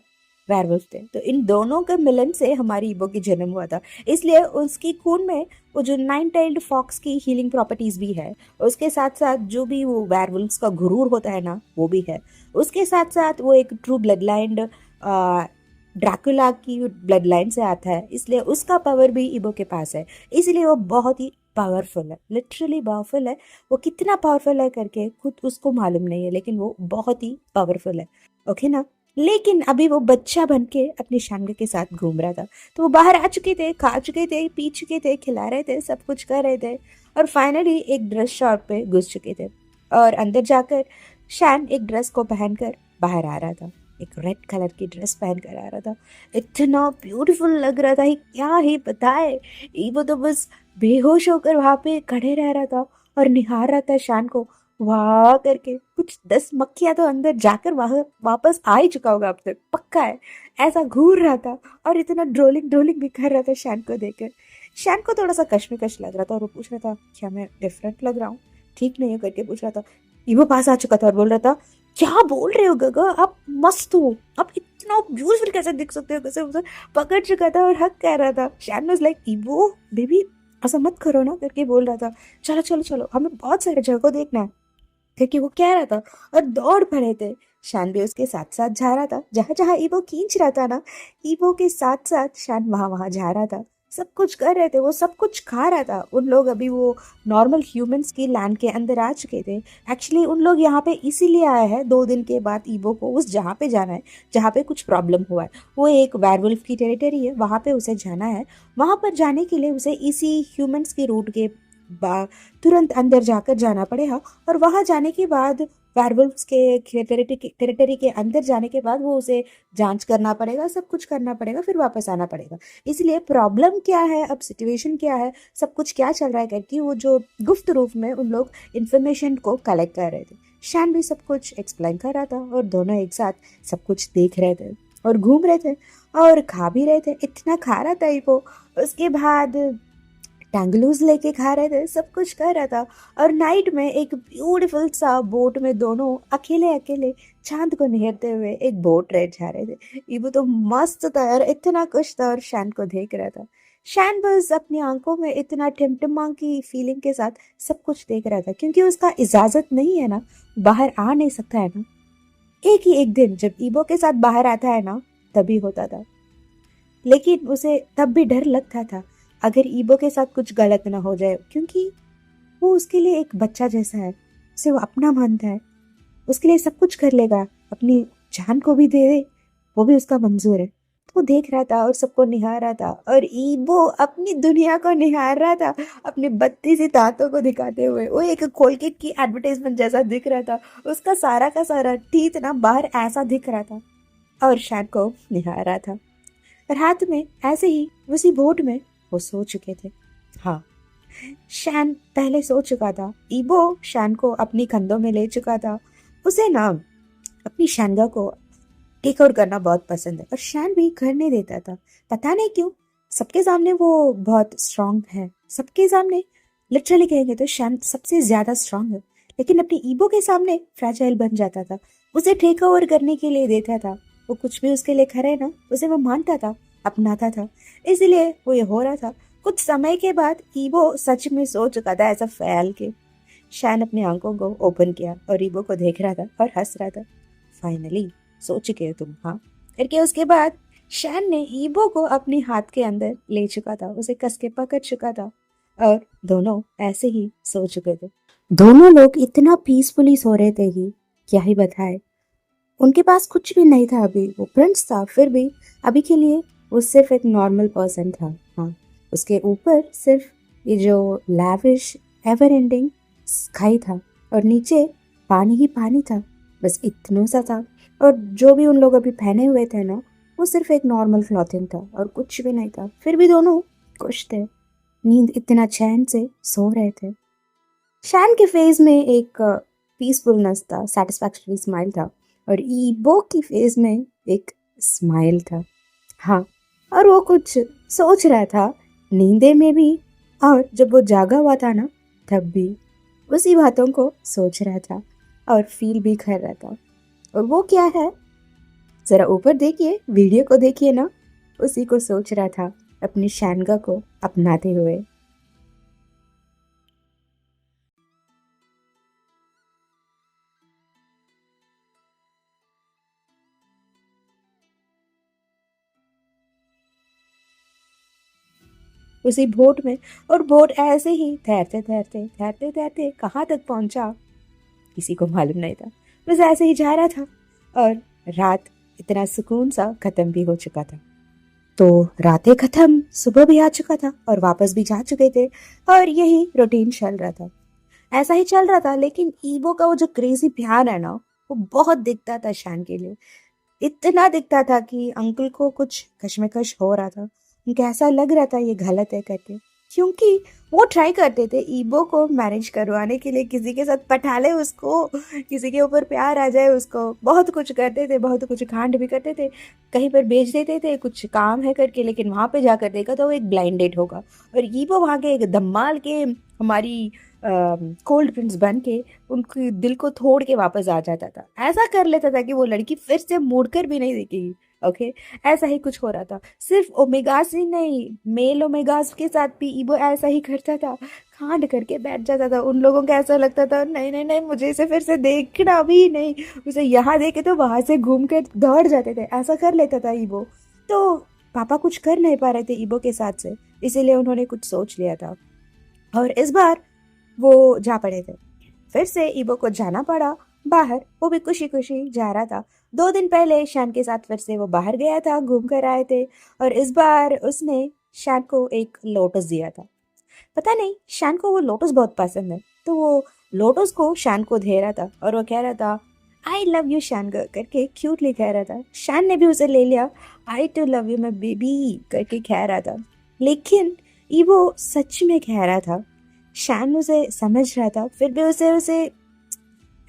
A: वेयरवुल्फ थे। तो इन दोनों के मिलन से हमारी ईबो की जन्म हुआ था। इसलिए उसकी खून में वो जो नाइन टेल्ड फॉक्स की हीलिंग प्रॉपर्टीज भी है, उसके साथ साथ जो भी वो वेयरवुल्फ्स का गुरूर होता है ना, वो भी है। उसके साथ साथ वो एक ट्रू ब्लड लाइन ड्रैकुला की ब्लड लाइन से आता है, इसलिए उसका पावर भी ईबो के पास है। इसलिए वो बहुत ही पावरफुल है, लिटरली पावरफुल है। वो कितना पावरफुल है करके खुद उसको मालूम नहीं है, लेकिन वो बहुत ही पावरफुल है। ओके ना। लेकिन अभी वो बच्चा बन के अपनी शानगा के साथ घूम रहा था। तो वो बाहर आ चुके थे, खा चुके थे, पी चुके थे, खिला रहे थे, सब कुछ कर रहे थे, और फाइनली एक ड्रेस शॉप पे घुस चुके थे। और अंदर जाकर शैन एक ड्रेस को पहनकर बाहर आ रहा था। एक रेड कलर की ड्रेस पहन कर आ रहा था। इतना ब्यूटीफुल लग रहा था, ही क्या ही बताए। वो तो बस बेहोश होकर वहां पे खड़े रह रहा था और निहार रहा था शान को, वाह करके। कुछ 10 मक्खियां तो अंदर जाकर वहां वापस आ ही चुका होगा अब तक, पक्का है। ऐसा घूर रहा था और इतना ड्रोलिंग ड्रोलिंग भी कर रहा था शान को देखकर। शान को थोड़ा सा कश्मकश लग रहा था और वो पूछ रहा था, क्या मैं डिफरेंट लग रहा हूँ, ठीक नहीं हो करके पूछ रहा था। ईवो पास आ चुका था और बोल रहा था, क्या बोल रहे हो गगा, आप मस्त हो, आप इतना ब्यूटीफुल कैसे दिख सकते हो, कैसे उसे पकड़ चुका था और हक कह रहा था। शैन वाज लाइक, ईवो बेबी ऐसा मत करो ना करके बोल रहा था। चलो चलो चलो, हमें बहुत सारे जगह को देखना है करके वो कह रहा था, और दौड़ पड़े थे। शान भी उसके साथ साथ जा रहा था, जहां जहां ईवो खींच रहा था ना, ईवो के साथ साथ शान वहां वहां जा रहा था। सब कुछ कर रहे थे, वो सब कुछ खा रहा था। उन लोग अभी वो नॉर्मल ह्यूमंस की लैंड के अंदर आ चुके थे। एक्चुअली उन लोग यहाँ पे इसीलिए आए हैं 2 दिन के बाद ईवो को उस जहाँ पे जाना है जहाँ पे कुछ प्रॉब्लम हुआ है। वो एक वेयरवुल्फ की टेरिटरी है, वहाँ पे उसे जाना है। वहाँ पर जाने के लिए उसे इसी ह्यूमंस के रूट के तुरंत अंदर जाकर जाना पड़ेगा। और वहां जाने के बाद वेयरवुल्फ्स के टेरिटरी के अंदर जाने के बाद वो उसे जांच करना पड़ेगा, सब कुछ करना पड़ेगा, फिर वापस आना पड़ेगा। इसलिए प्रॉब्लम क्या है, अब सिचुएशन क्या है, सब कुछ क्या चल रहा है करके वो जो गुप्त रूप में उन लोग इन्फॉर्मेशन को कलेक्ट कर रहे थे। शैन भी सब कुछ एक्सप्लेन कर रहा था और दोनों एक साथ सब कुछ देख रहे थे और घूम रहे थे और खा भी रहे थे। इतना खा रहा था वो, उसके बाद टैंगलूज लेके खा रहे थे, सब कुछ कर रहा था। और नाइट में एक ब्यूटीफुल सा बोट में दोनों अकेले अकेले चांद को निहारते हुए एक बोट राइड जा रहे थे। ये वो तो मस्त था यार, इतना कुछ था, और शैन को देख रहा था। शैन बस अपनी आंखों में इतना टिमटिमा की फीलिंग के साथ सब कुछ देख रहा था, क्योंकि उसका इजाजत नहीं है ना, बाहर आ नहीं सकता है ना। एक ही एक दिन जब ईबो के साथ बाहर आता है ना, तभी होता था। लेकिन उसे तब भी डर लगता था, अगर ईबो के साथ कुछ गलत ना हो जाए, क्योंकि वो उसके लिए एक बच्चा जैसा है, उसे वो अपना मानता है, उसके लिए सब कुछ कर लेगा, अपनी जान को भी दे दे, वो भी उसका मंजूर है। तो वो देख रहा था और सबको निहार रहा था, और ईबो अपनी दुनिया को निहार रहा था, अपनी 32 दांतों को दिखाते हुए। वो एक कोलगेट की एडवर्टाइजमेंट जैसा दिख रहा था, उसका सारा का सारा टीथ ना बाहर ऐसा दिख रहा था, और शैन को निहार रहा था। रात में ऐसे ही उसी बोट में वो सो चुके थे। हाँ, शैन पहले सो चुका था। ईबो शैन को अपनी कंधों में ले चुका था। उसे ना अपनी शैनगा को टेक ओवर करना बहुत पसंद है, और शैन भी करने देता था। पता नहीं क्यों, सबके सामने वो बहुत स्ट्रांग है, सबके सामने लिटरली कहेंगे तो शैन सबसे ज्यादा स्ट्रांग है, लेकिन अपनी ईबो के सामने फ्रैजाइल बन जाता था। उसे टेक ओवर करने के लिए देता था। वो कुछ भी उसके लिए करे ना, उसे वो मानता था, अपनाता था। इसलिए वो ये हो रहा था। कुछ समय के बाद ईबो सच में सो चुका था, ऐसा फैल के। शैन अपनी आंखों को ओपन किया और ईबो को देख रहा था और हंस रहा था। फाइनली सो चुके हो तुम, हाँ करके उसके बाद शैन ने ईबो को अपने हाथ के अंदर ले चुका था, उसे कस के पकड़ चुका था, और दोनों ऐसे ही सो चुके थे। दोनों लोग इतना पीसफुली सो रहे थे कि क्या ही बताए। उनके पास कुछ भी नहीं था, अभी वो प्रिंस था, फिर भी अभी के लिए वो सिर्फ एक नॉर्मल पर्सन था। हाँ, उसके ऊपर सिर्फ ये जो लैविश एवर एंडिंग स्काई था, और नीचे पानी ही पानी था। बस इतना सा था। और जो भी उन लोग अभी पहने हुए थे ना, वो सिर्फ एक नॉर्मल क्लॉथिंग था और कुछ भी नहीं था। फिर भी दोनों खुश थे, नींद इतना चैन से सो रहे थे। शैन के फेस में एक पीसफुलनेस था, सेटिस्फैक्टरी स्माइल था, और ईबो की फेस में एक स्माइल था। हाँ, और वो कुछ सोच रहा था, नींदे में भी, और जब वो जागा हुआ था ना, तब भी उसी बातों को सोच रहा था और फील भी कर रहा था। और वो क्या है, जरा ऊपर देखिए, वीडियो को देखिए ना, उसी को सोच रहा था, अपनी शैनगा को अपनाते हुए। उसी बोट में, और बोट ऐसे ही तैरते तैरते तैरते तैरते कहाँ तक पहुंचा किसी को मालूम नहीं था। बस ऐसे ही जा रहा था, और रात इतना सुकून सा खत्म भी हो चुका था। तो रातें खत्म, सुबह भी आ चुका था और वापस भी जा चुके थे, और यही रूटीन चल रहा था। ऐसा ही चल रहा था, लेकिन ईवो का वो जो क्रेजी प्यार है ना, वो बहुत दिखता था शैन के लिए। इतना दिखता था कि अंकल को कुछ कश्मकश हो रहा था, उनको ऐसा लग रहा था ये गलत है करके। क्योंकि वो ट्राई करते थे ईबो को मैरिज करवाने के लिए, किसी के साथ पटा ले उसको, किसी के ऊपर प्यार आ जाए उसको, बहुत कुछ करते थे, बहुत कुछ कांड भी करते थे। कहीं पर भेज देते थे कुछ काम है करके, लेकिन वहां पे जाकर देखा तो वो एक ब्लाइंड डेट होगा, और ईबो वहां के एक धमाल के हमारी कोल्ड ड्रिंक्स बन के उनके दिल को तोड़ के वापस आ जाता था। ऐसा कर लेता था कि वो लड़की फिर से मुड़कर भी नहीं देखेगी। ओके, ऐसा ही कुछ हो रहा था। सिर्फ ओमेगास ही नहीं, मेल ओमेगास के साथ भी ईबो ऐसा ही करता था, कांड करके बैठ जाता था। उन लोगों को ऐसा लगता था, नहीं नहीं नहीं, मुझे इसे फिर से देखना भी नहीं, उसे यहाँ देखे तो वहां से घूम कर दौड़ जाते थे, ऐसा कर लेता था ईबो। तो पापा कुछ कर नहीं पा रहे थे ईबो के साथ से, इसीलिए उन्होंने कुछ सोच लिया था, और इस बार वो जा पड़े थे। फिर से ईबो को जाना पड़ा बाहर, वो भी खुशी खुशी जा रहा था। 2 दिन पहले शैन के साथ फिर से वो बाहर गया था, घूम कर आए थे, और इस बार उसने शैन को एक लोटस दिया था। पता नहीं शैन को वो लोटस बहुत पसंद है, तो वो लोटस को शैन को दे रहा था, और वो कह रहा था, आई लव यू शैन करके क्यूटली कह रहा था। शैन ने भी उसे ले लिया, I too love you my baby करके कह रहा था। लेकिन ईवो सच में कह रहा था, शैन उसे समझ रहा था, फिर भी उसे उसे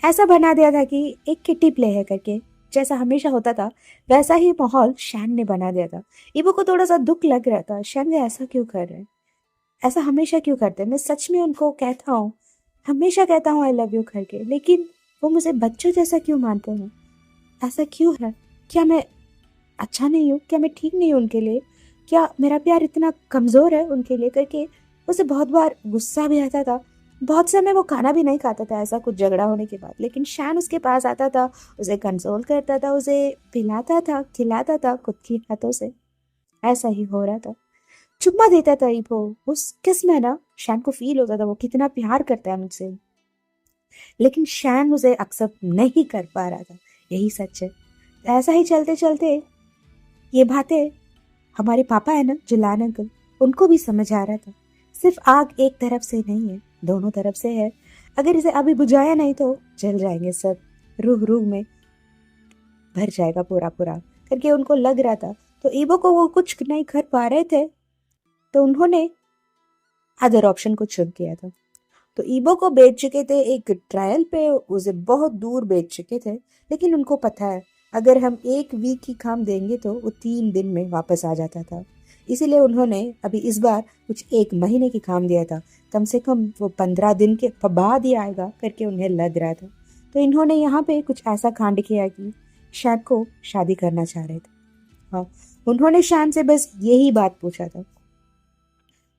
A: ऐसा बना दिया था कि एक किट्टी प्ले है करके, जैसा हमेशा होता था वैसा ही माहौल शैन ने बना दिया था। ईवो को थोड़ा सा दुख लग रहा था, शैन ये ऐसा क्यों कर रहे हैं, ऐसा हमेशा क्यों करते हैं। मैं सच में उनको कहता हूँ, हमेशा कहता हूँ आई लव यू करके, लेकिन वो मुझे बच्चों जैसा क्यों मानते हैं, ऐसा क्यों है। क्या मैं अच्छा नहीं हूँ, क्या मैं ठीक नहीं हूँ उनके लिए, क्या मेरा प्यार इतना कमज़ोर है उनके लिए करके। उसे बहुत बार गुस्सा भी आता था, बहुत समय वो खाना भी नहीं खाता था ऐसा कुछ झगड़ा होने के बाद, लेकिन शैन उसके पास आता था, उसे कंसोल करता था, उसे पिलाता था, खिलाता था खुद की हाथों से। ऐसा ही हो रहा था, चुम्मा देता था वो उस किस में ना, शैन को फील होता था वो कितना प्यार करता है मुझसे, लेकिन शैन उसे एक्सेप्ट नहीं कर पा रहा था, यही सच है। ऐसा ही चलते चलते ये बातें हमारे पापा है ना, जुलान अंकल, उनको भी समझ आ रहा था। सिर्फ आग एक तरफ से नहीं है, दोनों तरफ से है, अगर इसे अभी बुझाया नहीं तो जल जाएंगे सब, रूह रूह में भर जाएगा पूरा पूरा करके उनको लग रहा था। तो ईबो को वो कुछ नहीं कर पा रहे थे, तो उन्होंने अदर ऑप्शन को चुन किया था। तो ईबो को बेच चुके थे एक ट्रायल पे, उसे बहुत दूर बेच चुके थे, लेकिन उनको पता है अगर हम 1 वीक की काम देंगे तो वो 3 दिन में वापस आ जाता था। इसीलिए उन्होंने अभी इस बार कुछ 1 महीने की काम दिया था, कम से कम वो 15 दिन के बाद ही आएगा करके उन्हें लग रहा था। तो इन्होंने यहाँ पे कुछ ऐसा कांड किया कि शैन को शादी करना चाह रहे थे। हाँ, उन्होंने शैन से बस यही बात पूछा था,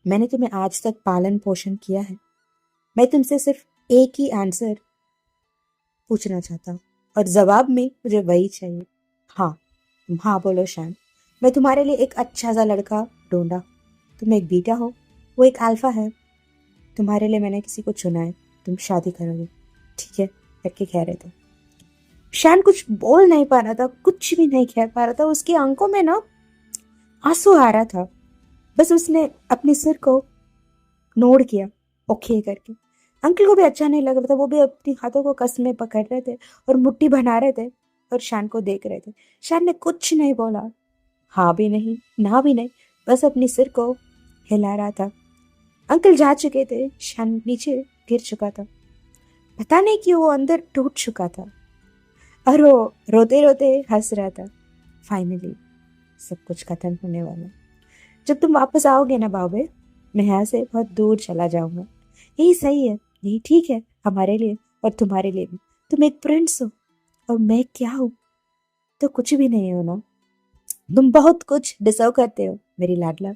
A: मैंने तुम्हें आज तक पालन पोषण किया है, मैं तुमसे सिर्फ एक ही आंसर पूछना चाहता हूँ, और जवाब में मुझे वही चाहिए, हाँ। तुम हाँ बोलो शैन, मैं तुम्हारे लिए एक अच्छा सा लड़का ढूंढा, तुम एक बीटा हो, वो एक अल्फा है, तुम्हारे लिए मैंने किसी को चुना है, तुम शादी करोगे, ठीक है करके कह रहे थे। शैन कुछ बोल नहीं पा रहा था, कुछ भी नहीं कह पा रहा था, उसकी आंखों में ना आंसू आ रहा था। बस उसने अपने सिर को नोड किया, ओके करके। अंकल को भी अच्छा नहीं लग रहा था, वो भी अपनी हाथों को कस में पकड़ रहे थे और मुट्ठी बना रहे थे और शान को देख रहे थे। शान ने कुछ नहीं बोला, हाँ भी नहीं ना भी नहीं, बस अपनी सिर को हिला रहा था। अंकल जा चुके थे, शान नीचे गिर चुका था। पता नहीं क्यों वो अंदर टूट चुका था और वो रोते रोते हंस रहा था। फाइनली सब कुछ खत्म होने वाला। जब तुम वापस आओगे ना बाबे, मैं यहाँ से बहुत दूर चला जाऊंगा। यही सही है, यही ठीक है हमारे लिए और तुम्हारे लिए भी। तुम एक प्रिंस हो और मैं क्या हूँ? तो कुछ भी नहीं हो ना। तुम बहुत कुछ डिजर्व करते हो मेरी लाडला,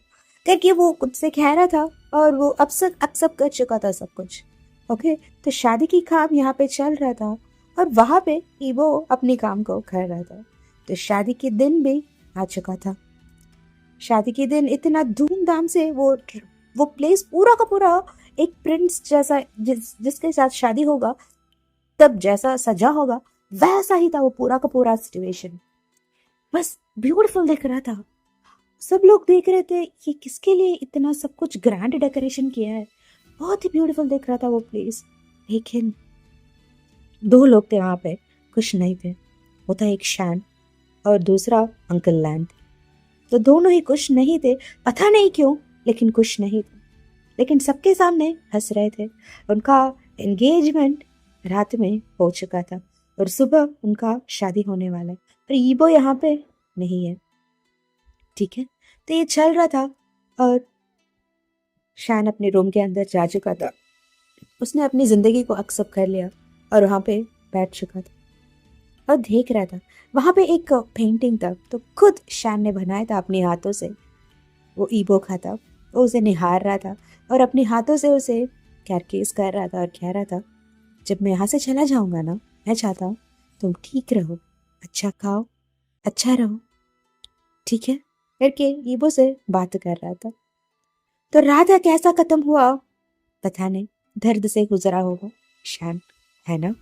A: करके वो खुद से कह रहा था और वो अब सब कर चुका था सब कुछ। ओके, तो शादी की काम यहाँ पे चल रहा था और वहां पे ईवो अपनी काम को कर रहा था। तो शादी के दिन भी आ चुका था। शादी के दिन इतना धूमधाम से वो प्लेस पूरा का पूरा एक प्रिंस जैसा, जिसके साथ शादी होगा तब जैसा सजा होगा वैसा ही था वो पूरा का पूरा सिचुएशन। बस ब्यूटीफुल दिख रहा था। सब लोग देख रहे थे ये किसके लिए इतना सब कुछ ग्रैंड डेकोरेशन किया है। बहुत ही ब्यूटीफुल दिख रहा था वो प्लेस। लेकिन दो लोग थे वहां पे, खुश नहीं थे। वो था एक शैन और दूसरा अंकल लैंड। तो दोनों ही खुश नहीं थे, पता नहीं क्यों, लेकिन खुश नहीं थे। लेकिन सबके सामने हंस रहे थे। उनका एंगेजमेंट रात में हो चुका था और सुबह उनका शादी होने वाला है, पर ईबो यहाँ पे नहीं है। ठीक है, तो ये चल रहा था और शैन अपने रूम के अंदर जा चुका था। उसने अपनी जिंदगी को एक्सेप्ट कर लिया और वहां पे बैठ चुका था और देख रहा था। वहां पे एक पेंटिंग था, तो खुद शैन ने बनाया था अपने हाथों से। वो ईबो का था, वो उसे निहार रहा था और अपने हाथों से उसे कैरकेस कर रहा था और कह रहा था, जब मैं यहाँ से चला जाऊंगा ना, मैं चाहता हूँ तुम ठीक रहो, अच्छा खाओ, अच्छा रहो, ठीक है, करके ईबो से बात कर रहा था। तो रात कैसा खत्म हुआ पता नहीं, दर्द से गुजरा होगा शैन, है ना।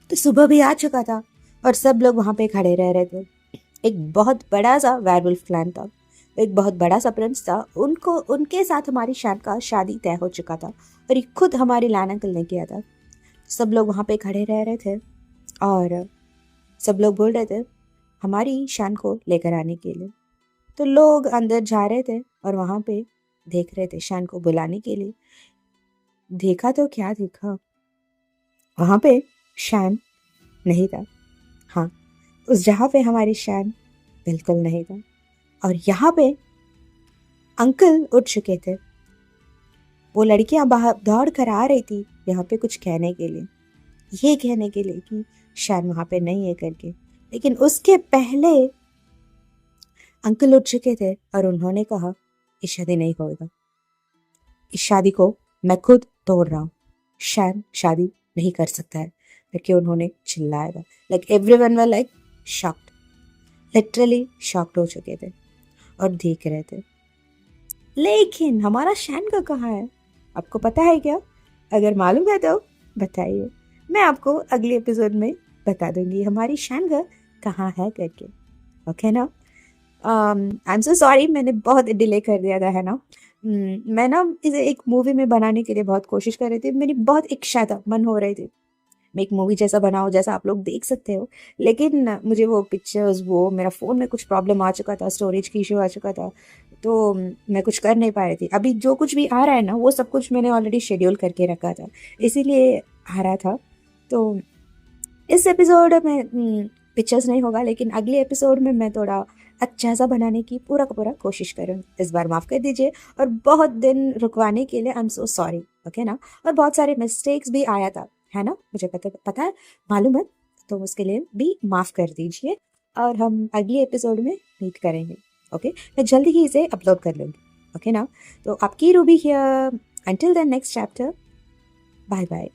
A: तो सुबह भी आ चुका था और सब लोग वहां पे खड़े रह रहे थे। एक बहुत बड़ा सा वेयरवुल्फ क्लैन था, एक बहुत बड़ा सा प्रिंस था। उनको उनके साथ हमारी शैन का शादी तय हो चुका था और ये खुद हमारे लैन अंकल ने किया था। सब लोग वहां पे खड़े रह रहे थे और सब लोग बोल रहे थे हमारी शैन को लेकर आने के लिए। तो लोग अंदर जा रहे थे और वहां पे देख रहे थे शैन को बुलाने के लिए। देखा तो क्या देखा, वहां पे शैन नहीं था। हाँ, उस जगह पे हमारी शैन बिल्कुल नहीं था। और यहाँ पे अंकल उठ चुके थे। वो लड़कियां बाहर दौड़ कर आ रही थी यहाँ पे कुछ कहने के लिए, ये कहने के लिए कि शैन वहां पे नहीं है करके। लेकिन उसके पहले अंकल उठ चुके थे और उन्होंने कहा ये शादी नहीं होगा, इस शादी को मैं खुद तोड़ रहा हूँ, शैन शादी नहीं कर सकता है करके उन्होंने चिल्लाया था। Like everyone were like shocked, literally shocked हो चुके थे और देख रहे थे। लेकिन हमारा शैन का कहाँ है, आपको पता है क्या? अगर मालूम है तो बताइए, मैं आपको अगले एपिसोड में बता दूंगी हमारी शैन का कहाँ है करके। ओके ना। आई एम सो सॉरी, मैंने बहुत डिले कर दिया था, है ना। मैं ना इसे एक मूवी में बनाने के लिए बहुत कोशिश कर रही थी। मेरी बहुत इच्छा था, मन हो रही थी मैं एक मूवी जैसा बनाऊं जैसा आप लोग देख सकते हो। लेकिन मुझे वो पिक्चर्स, वो मेरा फ़ोन में कुछ प्रॉब्लम आ चुका था, स्टोरेज की इशू आ चुका था, तो मैं कुछ कर नहीं पा रही थी। अभी जो कुछ भी आ रहा है ना, वो सब कुछ मैंने ऑलरेडी शेड्यूल करके रखा था, इसीलिए आ रहा था। तो इस एपिसोड में पिक्चर्स नहीं होगा, लेकिन अगले एपिसोड में मैं थोड़ा अच्छा सा बनाने की पूरा का पूरा कोशिश करूँगी। इस बार माफ़ कर दीजिए और बहुत दिन रुकवाने के लिए I am so sorry. Okay ना। और बहुत सारे मिस्टेक्स भी आया था, है ना, मुझे पता है, मालूम है, तो उसके लिए भी माफ़ कर दीजिए और हम अगले एपिसोड में मीट करेंगे। ओके, मैं जल्दी ही इसे अपलोड कर लूँगी। ओके ना। तो आपकी Ruby here, until the next chapter, bye bye.